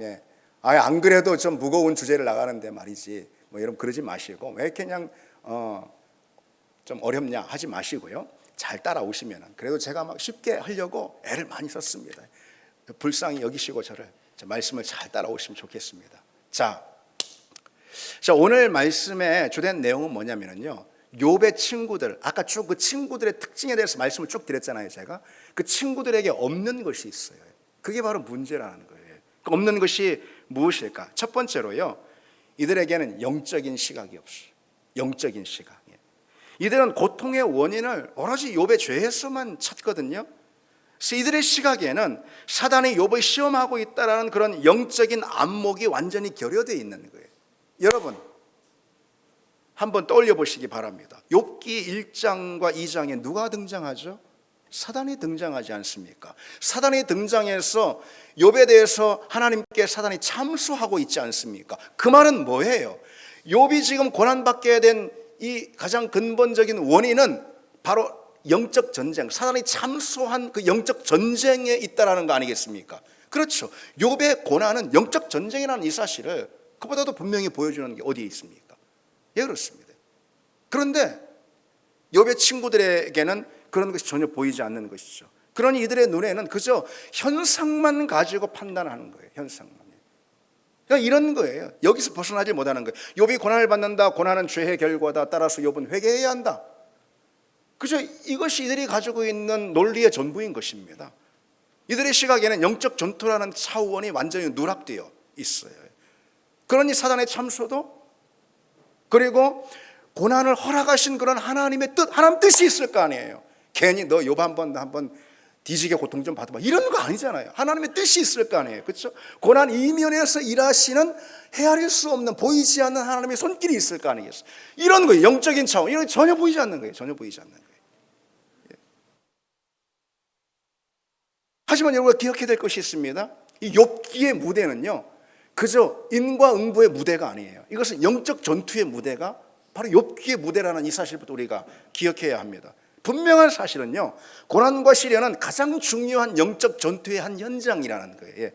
안 그래도 좀 무거운 주제를 나가는데 말이지 뭐 여러분 그러지 마시고 왜 이렇게 그냥 좀 어렵냐 하지 마시고요. 잘 따라오시면은 그래도 제가 막 쉽게 하려고 애를 많이 썼습니다. 불쌍히 여기시고 저를 말씀을 잘 따라오시면 좋겠습니다. 자, 오늘 말씀의 주된 내용은 뭐냐면요. 욥의 친구들, 아까 쭉 그 친구들의 특징에 대해서 말씀을 쭉 드렸잖아요. 제가 그 친구들에게 없는 것이 있어요. 그게 바로 문제라는 거예요. 없는 것이 무엇일까? 첫 번째로요, 이들에게는 영적인 시각이 없어요. 영적인 시각. 이들은 고통의 원인을 오로지 욥의 죄에서만 찾거든요. 그래서 이들의 시각에는 사단이 욥을 시험하고 있다라는 그런 영적인 안목이 완전히 결여되어 있는 거예요. 여러분, 한번 떠올려 보시기 바랍니다. 욥기 1장과 2장에 누가 등장하죠? 사단이 등장하지 않습니까? 사단이 등장해서 욥에 대해서 하나님께 사단이 참수하고 있지 않습니까? 그 말은 뭐예요? 욥이 지금 고난받게 된 이 가장 근본적인 원인은 바로 영적 전쟁, 사단이 참수한 그 영적 전쟁에 있다라는 거 아니겠습니까? 그렇죠. 욥의 고난은 영적 전쟁이라는 이 사실을 그보다도 분명히 보여주는 게 어디에 있습니까? 그렇습니다. 그런데 욥의 친구들에게는 그런 것이 전혀 보이지 않는 것이죠. 그러니 이들의 눈에는 그저 현상만 가지고 판단하는 거예요. 현상만. 그러니까 이런 거예요. 여기서 벗어나지 못하는 거예요. 욥이 고난을 받는다. 고난은 죄의 결과다. 따라서 욥은 회개해야 한다. 그저 이것이 이들이 가지고 있는 논리의 전부인 것입니다. 이들의 시각에는 영적 전투라는 차원이 완전히 누락되어 있어요. 그러니 사단의 참소도, 그리고 고난을 허락하신 그런 하나님의 뜻, 하나님 뜻이 있을 거 아니에요. 괜히 너 욥 한번 뒤지게 고통 좀 받아봐, 이런 거 아니잖아요. 하나님의 뜻이 있을 거 아니에요. 그렇죠? 고난 이면에서 일하시는 헤아릴 수 없는, 보이지 않는 하나님의 손길이 있을 거 아니겠어요. 이런 거예요. 영적인 차원, 이런 거 전혀 보이지 않는 거예요. 전혀 보이지 않는 거예요. 하지만 여러분가 기억해야 될 것이 있습니다. 이 욥기의 무대는요, 그저 인과 응보의 무대가 아니에요. 이것은 영적 전투의 무대가 바로 욥기의 무대라는 이 사실부터 우리가 기억해야 합니다. 분명한 사실은요, 고난과 시련은 가장 중요한 영적 전투의 한 현장이라는 거예요.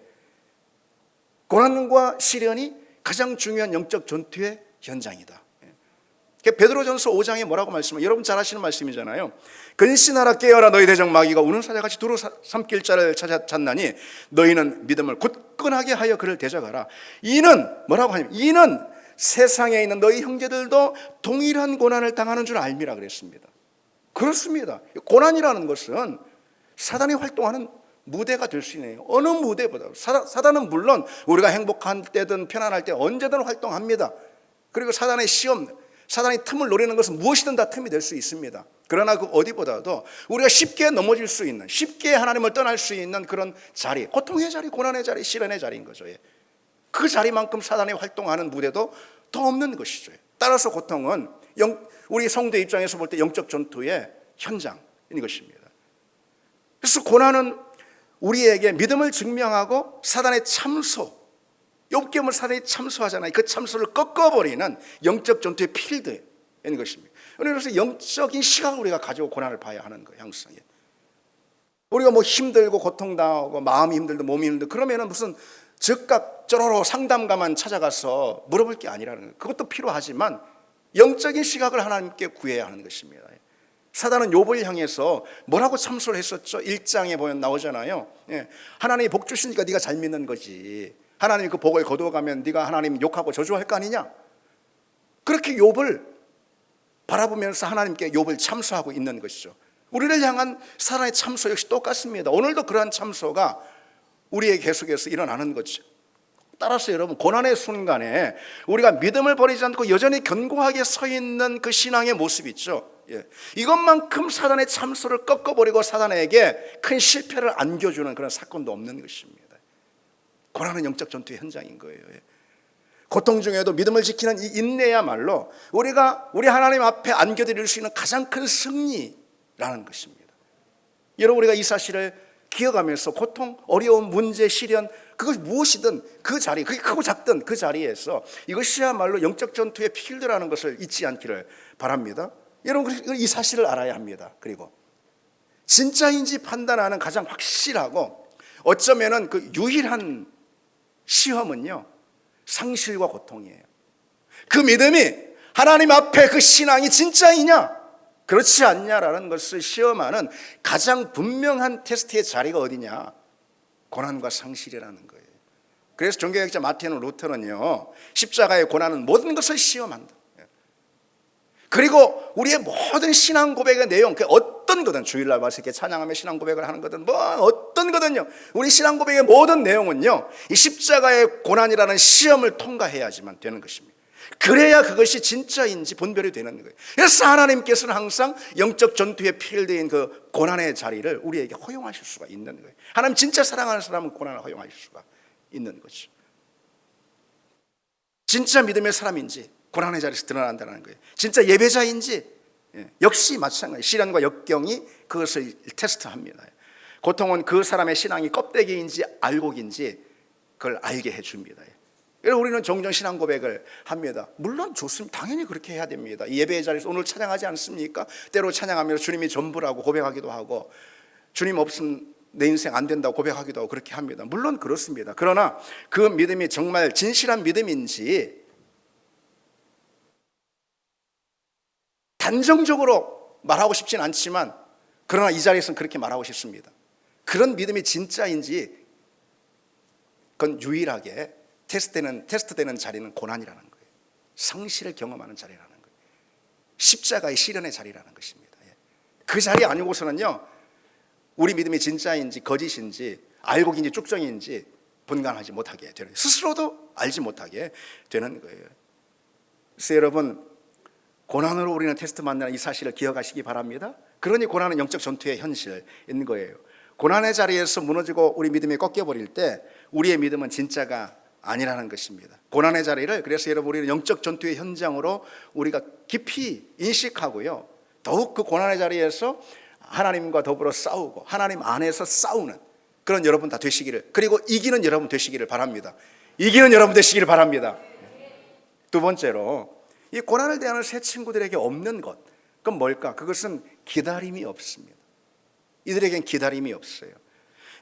고난과 시련이 가장 중요한 영적 전투의 현장이다. 베드로전서 5장에 뭐라고 말씀해요? 여러분 잘 아시는 말씀이잖아요. 근신하라 깨어라 너희 대적 마귀가 우는 사자같이 두루 삼킬 자를 찾나니 너희는 믿음을 굳건하게 하여 그를 대적하라. 이는 뭐라고 하냐면 이는 세상에 있는 너희 형제들도 동일한 고난을 당하는 줄 알미라 그랬습니다. 그렇습니다. 고난이라는 것은 사단이 활동하는 무대가 될 수 있네요. 어느 무대보다. 사단은 물론 우리가 행복할 때든 편안할 때 언제든 활동합니다. 그리고 사단의 시험, 사단이 틈을 노리는 것은 무엇이든 다 틈이 될 수 있습니다. 그러나 그 어디보다도 우리가 쉽게 넘어질 수 있는, 쉽게 하나님을 떠날 수 있는 그런 자리, 고통의 자리, 고난의 자리, 시련의 자리인 거죠. 그 자리만큼 사단이 활동하는 무대도 더 없는 것이죠. 따라서 고통은 우리 성도의 입장에서 볼 때 영적 전투의 현장인 것입니다. 그래서 고난은 우리에게 믿음을 증명하고 사단의 참소, 욥기 보면 사단이 참소하잖아요. 그 참소를 꺾어버리는 영적 전투의 필드인 것입니다. 그래서 영적인 시각을 우리가 가지고 고난을 봐야 하는 거예요. 항상. 우리가 뭐 힘들고 고통당하고 마음이 힘들고 몸이 힘들고 그러면은 무슨 즉각 쪼로로 상담가만 찾아가서 물어볼 게 아니라는 거예요. 그것도 필요하지만 영적인 시각을 하나님께 구해야 하는 것입니다. 사단은 욥을 향해서 뭐라고 참소를 했었죠? 1장에 보면 나오잖아요. 하나님이 복 주시니까 네가 잘 믿는 거지. 하나님이 그 복을 거두어가면 네가 하나님 욕하고 저주할 거 아니냐? 그렇게 욥을 바라보면서 하나님께 욥을 참소하고 있는 것이죠. 우리를 향한 사단의 참소 역시 똑같습니다. 오늘도 그러한 참소가 우리의 계속해서 일어나는 거죠. 따라서 여러분, 고난의 순간에 우리가 믿음을 버리지 않고 여전히 견고하게 서 있는 그 신앙의 모습이 있죠. 이것만큼 사단의 참소를 꺾어버리고 사단에게 큰 실패를 안겨주는 그런 사건도 없는 것입니다. 고난은 영적 전투의 현장인 거예요. 고통 중에도 믿음을 지키는 이 인내야말로 우리 하나님 앞에 안겨드릴 수 있는 가장 큰 승리라는 것입니다. 여러분, 우리가 이 사실을 기억하면서 고통, 어려움, 문제, 시련, 그것이 무엇이든 그 자리, 그게 크고 작든 그 자리에서 이것이야말로 영적 전투의 필드라는 것을 잊지 않기를 바랍니다. 여러분, 이 사실을 알아야 합니다. 그리고 진짜인지 판단하는 가장 확실하고 어쩌면은 그 유일한 시험은요, 상실과 고통이에요. 그 믿음이 하나님 앞에 그 신앙이 진짜이냐 그렇지 않냐라는 것을 시험하는 가장 분명한 테스트의 자리가 어디냐? 고난과 상실이라는 거예요. 그래서 종교학자 마틴 루터는요, 십자가의 고난은 모든 것을 시험한다. 그리고 우리의 모든 신앙 고백의 내용, 그 어떤 거든, 주일날 와서 이렇게 찬양하며 신앙 고백을 하는 거든 뭐 어떤 거든요, 우리 신앙 고백의 모든 내용은요, 이 십자가의 고난이라는 시험을 통과해야지만 되는 것입니다. 그래야 그것이 진짜인지 분별이 되는 거예요. 그래서 하나님께서는 항상 영적 전투의 필드인 그 고난의 자리를 우리에게 허용하실 수가 있는 거예요. 하나님 진짜 사랑하는 사람은 고난을 허용하실 수가 있는 거죠. 진짜 믿음의 사람인지 고난의 자리에서 드러난다는 거예요. 진짜 예배자인지 역시 마찬가지, 시련과 역경이 그것을 테스트합니다. 고통은 그 사람의 신앙이 껍데기인지 알곡인지 그걸 알게 해줍니다. 그래서 우리는 종종 신앙 고백을 합니다. 물론 좋습니다. 당연히 그렇게 해야 됩니다. 예배의 자리에서 오늘 찬양하지 않습니까? 때로 찬양하면서 주님이 전부라고 고백하기도 하고, 주님 없으면 내 인생 안 된다고 고백하기도 하고 그렇게 합니다. 물론 그렇습니다. 그러나 그 믿음이 정말 진실한 믿음인지 단정적으로 말하고 싶진 않지만, 그러나 이 자리에서는 그렇게 말하고 싶습니다. 그런 믿음이 진짜인지 그건 유일하게 테스트되는 자리는 고난이라는 거예요. 상실을 경험하는 자리라는 거예요. 십자가의 시련의 자리라는 것입니다. 그 자리 아니고서는요, 우리 믿음이 진짜인지 거짓인지 알곡인지 쭉정인지 분간하지 못하게 되는, 스스로도 알지 못하게 되는 거예요. 그래서 여러분, 고난으로 우리는 테스트 만나는 이 사실을 기억하시기 바랍니다. 그러니 고난은 영적 전투의 현실인 거예요. 고난의 자리에서 무너지고 우리 믿음이 꺾여버릴 때 우리의 믿음은 진짜가 아니라는 것입니다. 고난의 자리를, 그래서 여러분, 우리는 영적 전투의 현장으로 우리가 깊이 인식하고요, 더욱 그 고난의 자리에서 하나님과 더불어 싸우고 하나님 안에서 싸우는 그런 여러분 다 되시기를, 그리고 이기는 여러분 되시기를 바랍니다. 이기는 여러분 되시기를 바랍니다. 두 번째로, 이 고난을 대하는 새 친구들에게 없는 것, 그럼 뭘까? 그것은 기다림이 없습니다. 이들에겐 기다림이 없어요.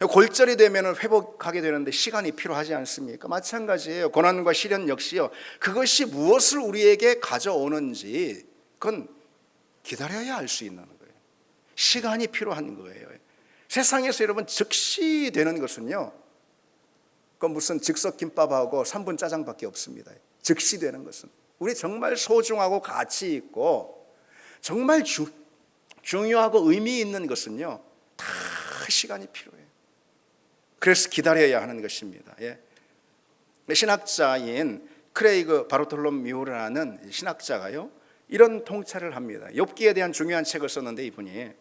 골절이 되면 회복하게 되는데 시간이 필요하지 않습니까? 마찬가지예요. 고난과 시련 역시요. 그것이 무엇을 우리에게 가져오는지 그건 기다려야 알 수 있는 거예요. 시간이 필요한 거예요. 세상에서 여러분 즉시 되는 것은요, 그건 무슨 즉석김밥하고 3분 짜장밖에 없습니다. 즉시 되는 것은 우리 정말 소중하고 가치 있고 정말 중요하고 의미 있는 것은요, 다 시간이 필요해요. 그래서 기다려야 하는 것입니다. 예. 신학자인 크레이그 바르톨로미우라는 신학자가요, 이런 통찰을 합니다. 욥기에 대한 중요한 책을 썼는데 이분이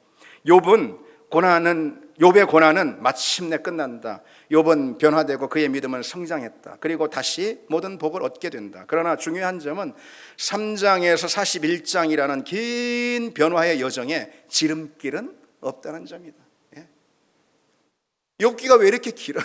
욥의 고난은 마침내 끝난다. 욥은 변화되고 그의 믿음은 성장했다. 그리고 다시 모든 복을 얻게 된다. 그러나 중요한 점은 3장에서 41장이라는 긴 변화의 여정에 지름길은 없다는 점이다. 예. 욥기가 왜 이렇게 길어요?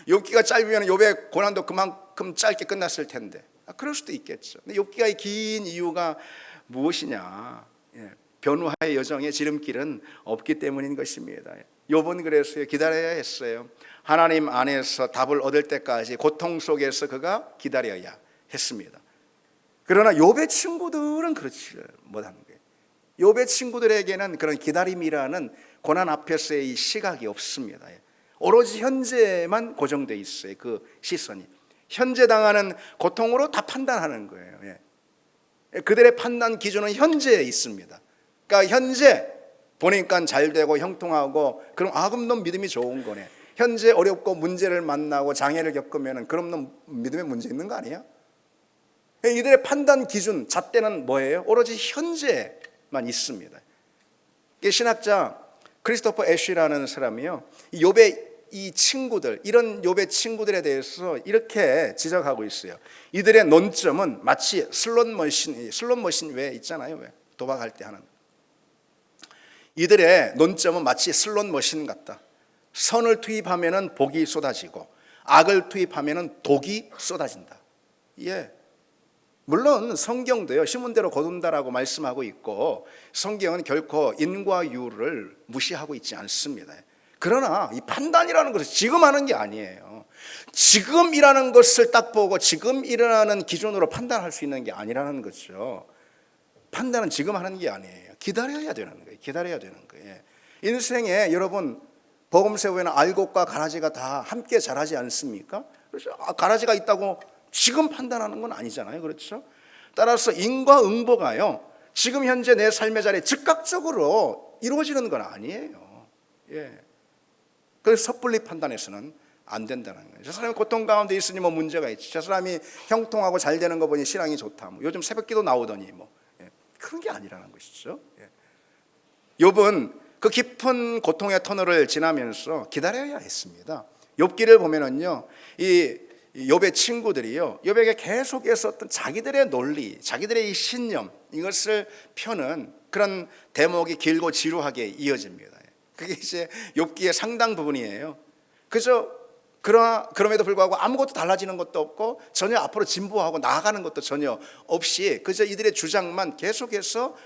욥기가 짧으면 욥의 고난도 그만큼 짧게 끝났을 텐데. 그럴 수도 있겠죠. 근데 욥기가 긴 이유가 무엇이냐? 예. 변화의 여정의 지름길은 없기 때문인 것입니다. 욥은 그랬어요. 기다려야 했어요. 하나님 안에서 답을 얻을 때까지 고통 속에서 그가 기다려야 했습니다. 그러나 욥의 친구들은 그렇지 못하는 거예요. 욥의 친구들에게는 그런 기다림이라는 고난 앞에서의 이 시각이 없습니다. 오로지 현재만 고정되어 있어요. 그 시선이 현재 당하는 고통으로 다 판단하는 거예요. 그들의 판단 기준은 현재에 있습니다. 그러니까 현재 보니까 잘 되고 형통하고, 그럼 넌 믿음이 좋은 거네. 현재 어렵고 문제를 만나고 장애를 겪으면 그럼 넌 믿음에 문제 있는 거 아니야? 이들의 판단 기준 잣대는 뭐예요? 오로지 현재만 있습니다. 신학자 크리스토퍼 애쉬라는 사람이요, 욥의 이 친구들, 이런 욥의 친구들에 대해서 이렇게 지적하고 있어요. 이들의 논점은 마치 슬롯머신 왜 있잖아요, 왜 도박할 때 하는. 이들의 논점은 마치 슬롯머신 같다. 선을 투입하면은 복이 쏟아지고 악을 투입하면은 독이 쏟아진다. 예. 물론 성경도요, 심은대로 거둔다라고 말씀하고 있고, 성경은 결코 인과 유를 무시하고 있지 않습니다. 그러나 이 판단이라는 것은 지금 하는 게 아니에요. 지금이라는 것을 딱 보고 지금이라는 기준으로 판단할 수 있는 게 아니라는 거죠. 판단은 지금 하는 게 아니에요. 기다려야 되는 거예요. 기다려야 되는 거예요. 인생에 여러분, 복음세우에는 알곡과 가라지가 다 함께 자라지 않습니까? 그래서 가라지가 있다고 지금 판단하는 건 아니잖아요. 그렇죠? 따라서 인과응보가요, 지금 현재 내 삶의 자리에 즉각적으로 이루어지는 건 아니에요. 예. 그래서 섣불리 판단해서는 안 된다는 거예요. 저 사람이 고통 가운데 있으니 뭐 문제가 있지. 저 사람이 형통하고 잘 되는 거 보니 신앙이 좋다. 뭐 요즘 새벽기도 나오더니 뭐. 예. 그런 게 아니라는 것이죠. 예. 욥은 그 깊은 고통의 터널을 지나면서 기다려야 했습니다. 욥기를 보면은요, 이 욥의 친구들이요, 욥에게 계속해서 어떤 자기들의 논리, 자기들의 이 신념, 이것을 펴는 그런 대목이 길고 지루하게 이어집니다. 그게 이제 욥기의 상당 부분이에요. 그럼에도 불구하고 아무것도 달라지는 것도 없고 전혀 앞으로 진보하고 나아가는 것도 전혀 없이 그저 이들의 주장만 계속해서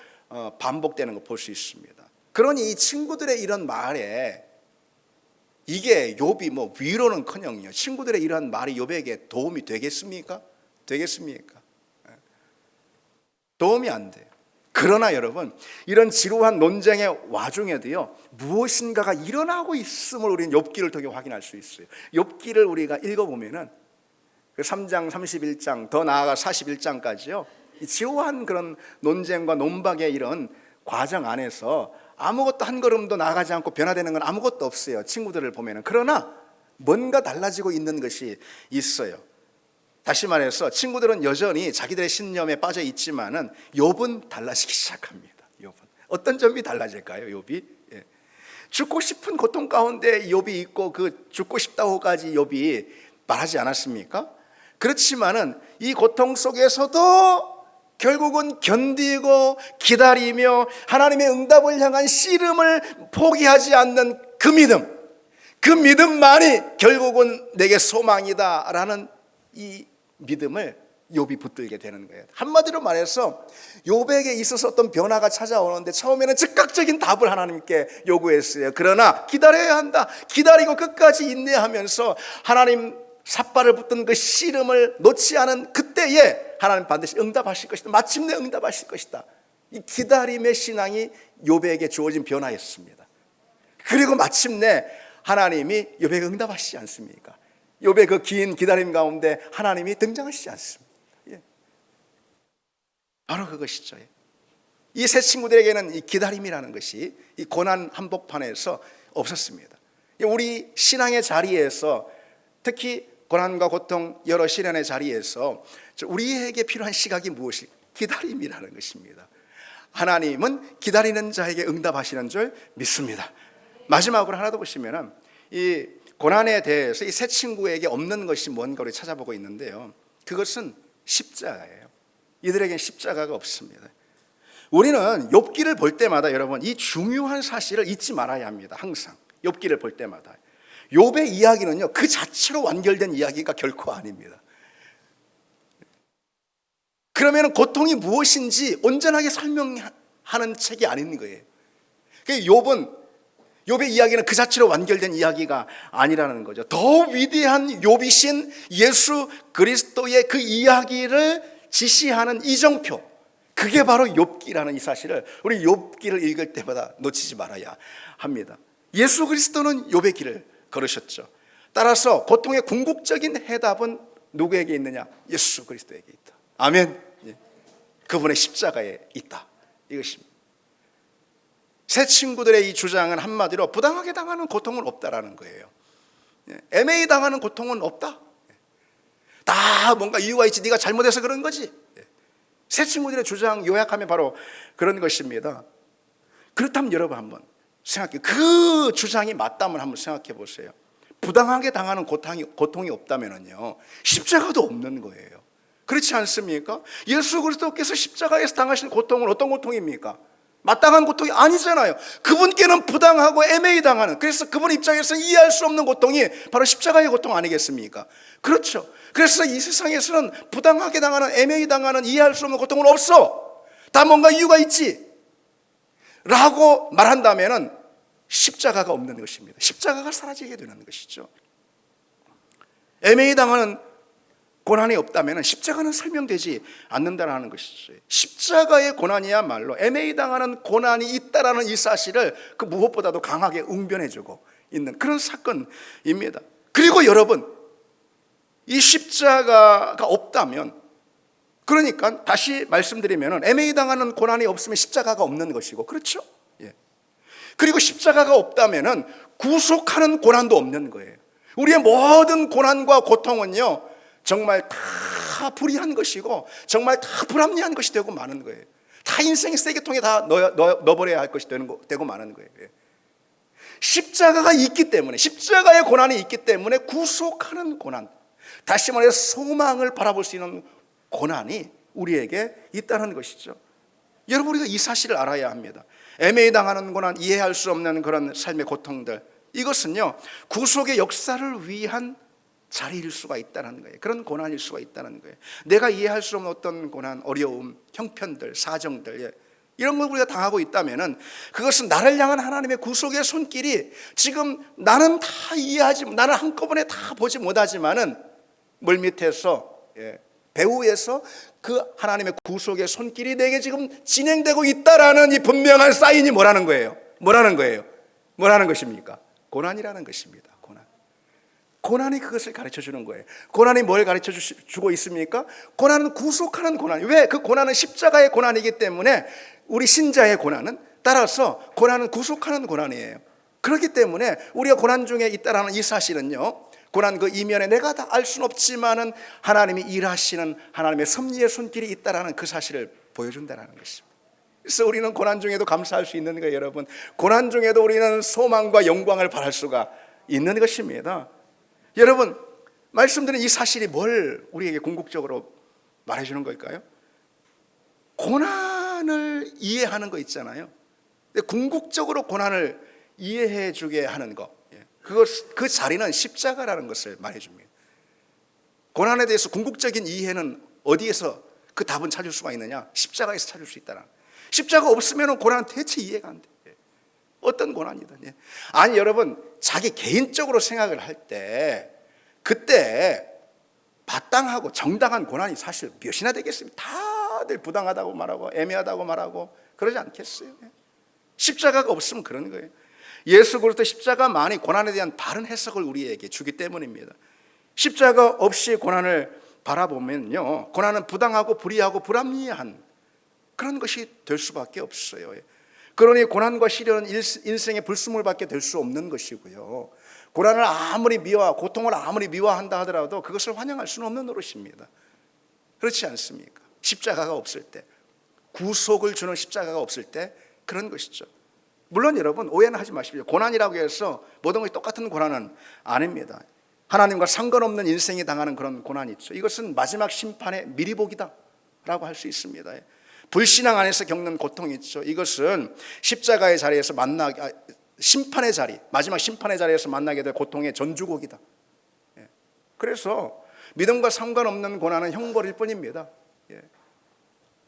반복되는 걸 볼 수 있습니다. 그러니 이 친구들의 이런 말에, 이게 욥이 뭐 위로는커녕요, 친구들의 이런 말이 욥에게 도움이 되겠습니까? 도움이 안 돼요. 그러나 여러분, 이런 지루한 논쟁의 와중에도요, 무엇인가가 일어나고 있음을 우리는 욥기를 통해 확인할 수 있어요. 욥기를 우리가 읽어보면은 그 3장 31장 더 나아가 41장까지요, 이 지루한 그런 논쟁과 논박의 이런 과정 안에서 아무것도 한 걸음도 나아가지 않고 변화되는 건 아무것도 없어요. 친구들을 보면은. 그러나 뭔가 달라지고 있는 것이 있어요. 다시 말해서 친구들은 여전히 자기들의 신념에 빠져 있지만은 욥은 달라지기 시작합니다. 욥은 어떤 점이 달라질까요? 욥이 죽고 싶은 고통 가운데 욥이 있고 그 죽고 싶다고까지 욥이 말하지 않았습니까? 그렇지만은 이 고통 속에서도 결국은 견디고 기다리며 하나님의 응답을 향한 씨름을 포기하지 않는 그 믿음만이 결국은 내게 소망이다라는 이 믿음을 욥이 붙들게 되는 거예요. 한마디로 말해서 욥에게 있어서 어떤 변화가 찾아오는데 처음에는 즉각적인 답을 하나님께 요구했어요. 그러나 기다려야 한다. 기다리고 끝까지 인내하면서 하나님 삿발을 붙든 그 씨름을 놓지 않은 그때에 하나님 반드시 응답하실 것이다. 마침내 응답하실 것이다. 이 기다림의 신앙이 욥에게 주어진 변화였습니다. 그리고 마침내 하나님이 욥에게 응답하시지 않습니까? 욥의 그 긴 기다림 가운데 하나님이 등장하시지 않습니다. 바로 그것이죠. 이 세 친구들에게는 이 기다림이라는 것이 이 고난 한복판에서 없었습니다. 우리 신앙의 자리에서 특히 고난과 고통 여러 시련의 자리에서 우리에게 필요한 시각이 무엇일까? 기다림이라는 것입니다. 하나님은 기다리는 자에게 응답하시는 줄 믿습니다. 마지막으로 하나 더 보시면은 이 고난에 대해서 이 세 친구에게 없는 것이 뭔가를 찾아보고 있는데요. 그것은 십자가예요. 이들에겐 십자가가 없습니다. 우리는 욥기를 볼 때마다 여러분 이 중요한 사실을 잊지 말아야 합니다. 항상 욥기를 볼 때마다 욥의 이야기는요 그 자체로 완결된 이야기가 결코 아닙니다. 그러면 고통이 무엇인지 온전하게 설명하는 책이 아닌 거예요. 욥의 이야기는 그 자체로 완결된 이야기가 아니라는 거죠. 더 위대한 욥이신 예수 그리스도의 그 이야기를 지시하는 이정표, 그게 바로 욥기라는 이 사실을 우리 욥기를 읽을 때마다 놓치지 말아야 합니다. 예수 그리스도는 욥의 길을 걸으셨죠. 따라서 고통의 궁극적인 해답은 누구에게 있느냐? 예수 그리스도에게 있다. 아멘. 그분의 십자가에 있다. 이것입니다. 세 친구들의 이 주장은 한마디로 부당하게 당하는 고통은 없다라는 거예요. 애매히 당하는 고통은 없다. 다 뭔가 이유가 있지. 네가 잘못해서 그런 거지. 세 친구들의 주장 요약하면 바로 그런 것입니다. 그렇다면 여러분 한번 생각해. 그 주장이 맞다면 한번 생각해 보세요. 부당하게 당하는 고통이 없다면요 십자가도 없는 거예요. 그렇지 않습니까? 예수 그리스도께서 십자가에서 당하신 고통은 어떤 고통입니까? 마땅한 고통이 아니잖아요. 그분께는 부당하고 애매히 당하는, 그래서 그분 입장에서 이해할 수 없는 고통이 바로 십자가의 고통 아니겠습니까? 그렇죠. 그래서 이 세상에서는 부당하게 당하는, 애매히 당하는, 이해할 수 없는 고통은 없어. 다 뭔가 이유가 있지 라고 말한다면 십자가가 없는 것입니다. 십자가가 사라지게 되는 것이죠. 애매히 당하는 고난이 없다면 십자가는 설명되지 않는다는 것이죠. 십자가의 고난이야말로 애매히 당하는 고난이 있다라는 이 사실을 그 무엇보다도 강하게 웅변해주고 있는 그런 사건입니다. 그리고 여러분, 이 십자가가 없다면, 그러니까 다시 말씀드리면 애매히 당하는 고난이 없으면 십자가가 없는 것이고, 그렇죠? 예. 그리고 십자가가 없다면 구속하는 고난도 없는 거예요. 우리의 모든 고난과 고통은요 정말 다 불의한 것이고 정말 다 불합리한 것이 되고 마는 거예요. 다 인생의 쓰레기통에 다 넣어버려야 할 것이 되고 마는 거예요. 십자가가 있기 때문에, 십자가의 고난이 있기 때문에 구속하는 고난, 다시 말해서 소망을 바라볼 수 있는 고난이 우리에게 있다는 것이죠. 여러분, 우리가 이 사실을 알아야 합니다. 애매히 당하는 고난, 이해할 수 없는 그런 삶의 고통들, 이것은요 구속의 역사를 위한 자리일 수가 있다는 거예요. 그런 고난일 수가 있다는 거예요. 내가 이해할 수 없는 어떤 고난, 어려움, 형편들, 사정들, 이런 걸 우리가 당하고 있다면 그것은 나를 향한 하나님의 구속의 손길이 지금 나는 다 이해하지, 나는 한꺼번에 다 보지 못하지만은 물밑에서, 배후에서 그 하나님의 구속의 손길이 내게 지금 진행되고 있다라는 이 분명한 사인이 뭐라는 거예요? 뭐라는 것입니까? 고난이라는 것입니다. 고난이 그것을 가르쳐 주는 거예요. 고난이 뭘 가르쳐 주고 있습니까? 고난은 구속하는 고난. 왜? 그 고난은 십자가의 고난이기 때문에 우리 신자의 고난은, 따라서 고난은 구속하는 고난이에요. 그렇기 때문에 우리가 고난 중에 있다라는 이 사실은요, 고난 그 이면에 내가 다 알 수는 없지만은 하나님이 일하시는 하나님의 섭리의 손길이 있다라는 그 사실을 보여준다는 것입니다. 그래서 우리는 고난 중에도 감사할 수 있는 거예요, 여러분. 고난 중에도 우리는 소망과 영광을 바랄 수가 있는 것입니다. 여러분, 말씀드린 이 사실이 뭘 우리에게 궁극적으로 말해주는 걸까요? 고난을 이해하는 거 있잖아요. 궁극적으로 고난을 이해해 주게 하는 거, 그 자리는 십자가라는 것을 말해줍니다. 고난에 대해서 궁극적인 이해는 어디에서 그 답은 찾을 수가 있느냐? 십자가에서 찾을 수 있다는. 십자가 없으면 고난은 대체 이해가 안 돼. 어떤 고난이든. 아니 여러분, 자기 개인적으로 생각을 할 때 그때 마땅하고 정당한 고난이 사실 몇이나 되겠습니까? 다들 부당하다고 말하고 애매하다고 말하고 그러지 않겠어요? 십자가가 없으면 그런 거예요. 예수 그리스도 십자가만이 고난에 대한 바른 해석을 우리에게 주기 때문입니다. 십자가 없이 고난을 바라보면요, 고난은 부당하고 불의하고 불합리한 그런 것이 될 수밖에 없어요. 그러니 고난과 시련은 인생의 불순물밖에 될 수 없는 것이고요, 고난을 아무리 고통을 아무리 미워한다 하더라도 그것을 환영할 수는 없는 노릇입니다. 그렇지 않습니까? 십자가가 없을 때, 구속을 주는 십자가가 없을 때 그런 것이죠. 물론 여러분 오해는 하지 마십시오. 고난이라고 해서 모든 것이 똑같은 고난은 아닙니다. 하나님과 상관없는 인생이 당하는 그런 고난이 있죠. 이것은 마지막 심판의 미리보기다 라고 할 수 있습니다. 불신앙 안에서 겪는 고통이 있죠. 이것은 십자가의 자리에서 심판의 자리, 마지막 심판의 자리에서 만나게 될 고통의 전주곡이다. 그래서 믿음과 상관없는 고난은 형벌일 뿐입니다.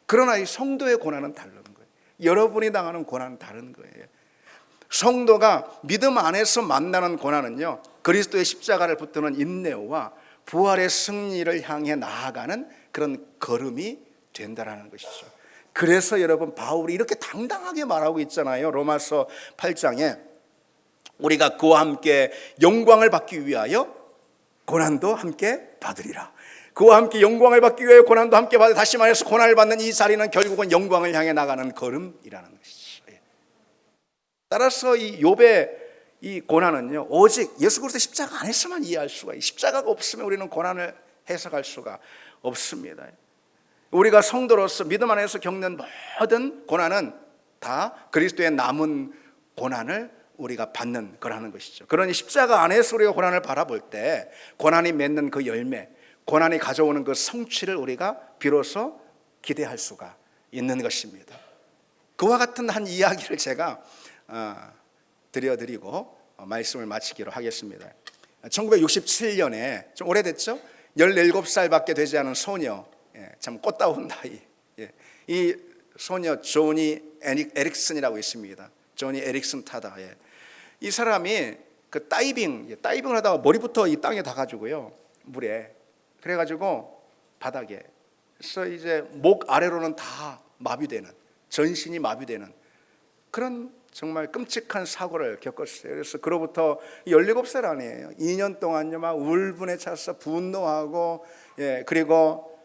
그러나 이 성도의 고난은 다른 거예요. 여러분이 당하는 고난은 다른 거예요. 성도가 믿음 안에서 만나는 고난은요, 그리스도의 십자가를 붙드는 인내와 부활의 승리를 향해 나아가는 그런 걸음이 된다라는 것이죠. 그래서 여러분 바울이 이렇게 당당하게 말하고 있잖아요. 로마서 8장에 우리가 그와 함께 영광을 받기 위하여 고난도 함께 받으리라. 그와 함께 영광을 받기 위하여 고난도 함께 받으리라. 다시 말해서 고난을 받는 이 자리는 결국은 영광을 향해 나가는 걸음이라는 것이죠. 따라서 이 욥의 이 고난은요, 오직 예수 그리스도 십자가 안에서만 이해할 수가 있어요. 십자가가 없으면 우리는 고난을 해석할 수가 없습니다. 우리가 성도로서 믿음 안에서 겪는 모든 고난은 다 그리스도의 남은 고난을 우리가 받는 거라는 것이죠. 그러니 십자가 안에서 우리가 고난을 바라볼 때 고난이 맺는 그 열매, 고난이 가져오는 그 성취를 우리가 비로소 기대할 수가 있는 것입니다. 그와 같은 한 이야기를 제가 들려드리고 말씀을 마치기로 하겠습니다. 1967년에 좀 오래됐죠? 17살밖에 되지 않은 소녀, 참 꽃다운 나이, 이 소녀 조니 에릭슨이라고 있습니다. 조니 에릭슨 타다. 이 사람이 그 다이빙을 하다가 머리부터 이 땅에 닿아가지고요, 물에, 그래가지고 바닥에, 그래서 이제 목 아래로는 다 마비되는, 전신이 마비되는 그런 정말 끔찍한 사고를 겪었어요. 그래서 그로부터 17살 아니에요. 2년 동안요 막 울분에 차서 분노하고, 그리고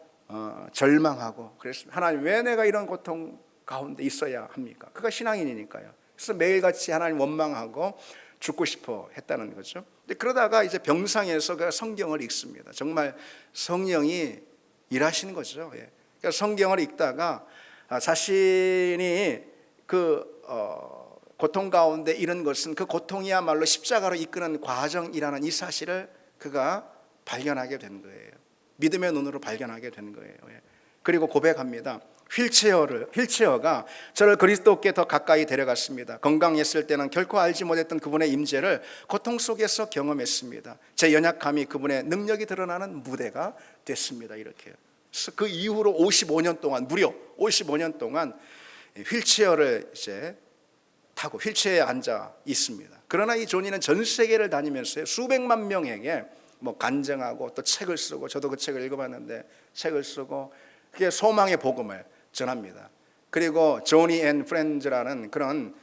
절망하고 그랬습니다. 하나님, 왜 내가 이런 고통 가운데 있어야 합니까? 그가 신앙인이니까요. 그래서 매일같이 하나님 원망하고 죽고 싶어 했다는 거죠. 근데 그러다가 이제 병상에서 그 성경을 읽습니다. 정말 성령이 일하시는 거죠. 그러니까 성경을 읽다가 자신이 그 고통 가운데 이런 것은 그 고통이야말로 십자가로 이끄는 과정이라는 이 사실을 그가 발견하게 된 거예요. 믿음의 눈으로 발견하게 된 거예요. 그리고 고백합니다. 휠체어가 저를 그리스도께 더 가까이 데려갔습니다. 건강했을 때는 결코 알지 못했던 그분의 임재를 고통 속에서 경험했습니다. 제 연약함이 그분의 능력이 드러나는 무대가 됐습니다. 이렇게. 그 이후로 55년 동안, 무려 55년 동안 휠체어를 이제 타고 휠체어에 앉아 있습니다. 그러나 이 조니는 전 세계를 다니면서 수백만 명에게 뭐 간증하고 또 책을 쓰고, 저도 그 책을 읽어봤는데 책을 쓰고 그게 소망의 복음을 전합니다. 그리고 조니 앤 프렌즈라는 그런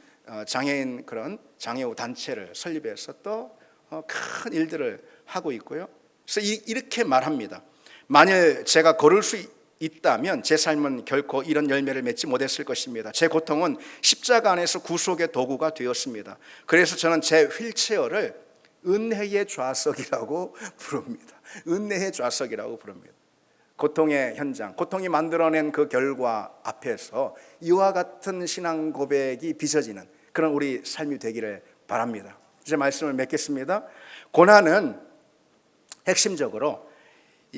장애인 그런 장애우 단체를 설립해서 또 큰 일들을 하고 있고요. 그래서 이렇게 말합니다. 만일 제가 걸을 수 있다면 제 삶은 결코 이런 열매를 맺지 못했을 것입니다. 제 고통은 십자가 안에서 구속의 도구가 되었습니다. 그래서 저는 제 휠체어를 은혜의 좌석이라고 부릅니다. 은혜의 좌석이라고 부릅니다. 고통의 현장, 고통이 만들어낸 그 결과 앞에서 이와 같은 신앙 고백이 빚어지는 그런 우리 삶이 되기를 바랍니다. 이제 말씀을 맺겠습니다. 고난은 핵심적으로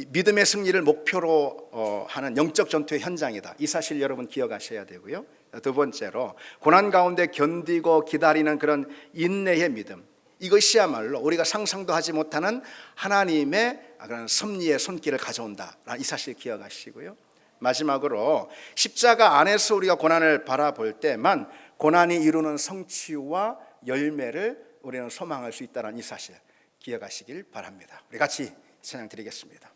믿음의 승리를 목표로 하는 영적 전투의 현장이다. 이 사실 여러분 기억하셔야 되고요. 두 번째로 고난 가운데 견디고 기다리는 그런 인내의 믿음, 이것이야말로 우리가 상상도 하지 못하는 하나님의 그런 섭리의 손길을 가져온다라는 이 사실 기억하시고요. 마지막으로 십자가 안에서 우리가 고난을 바라볼 때만 고난이 이루는 성취와 열매를 우리는 소망할 수 있다는 이 사실 기억하시길 바랍니다. 우리 같이 찬양 드리겠습니다.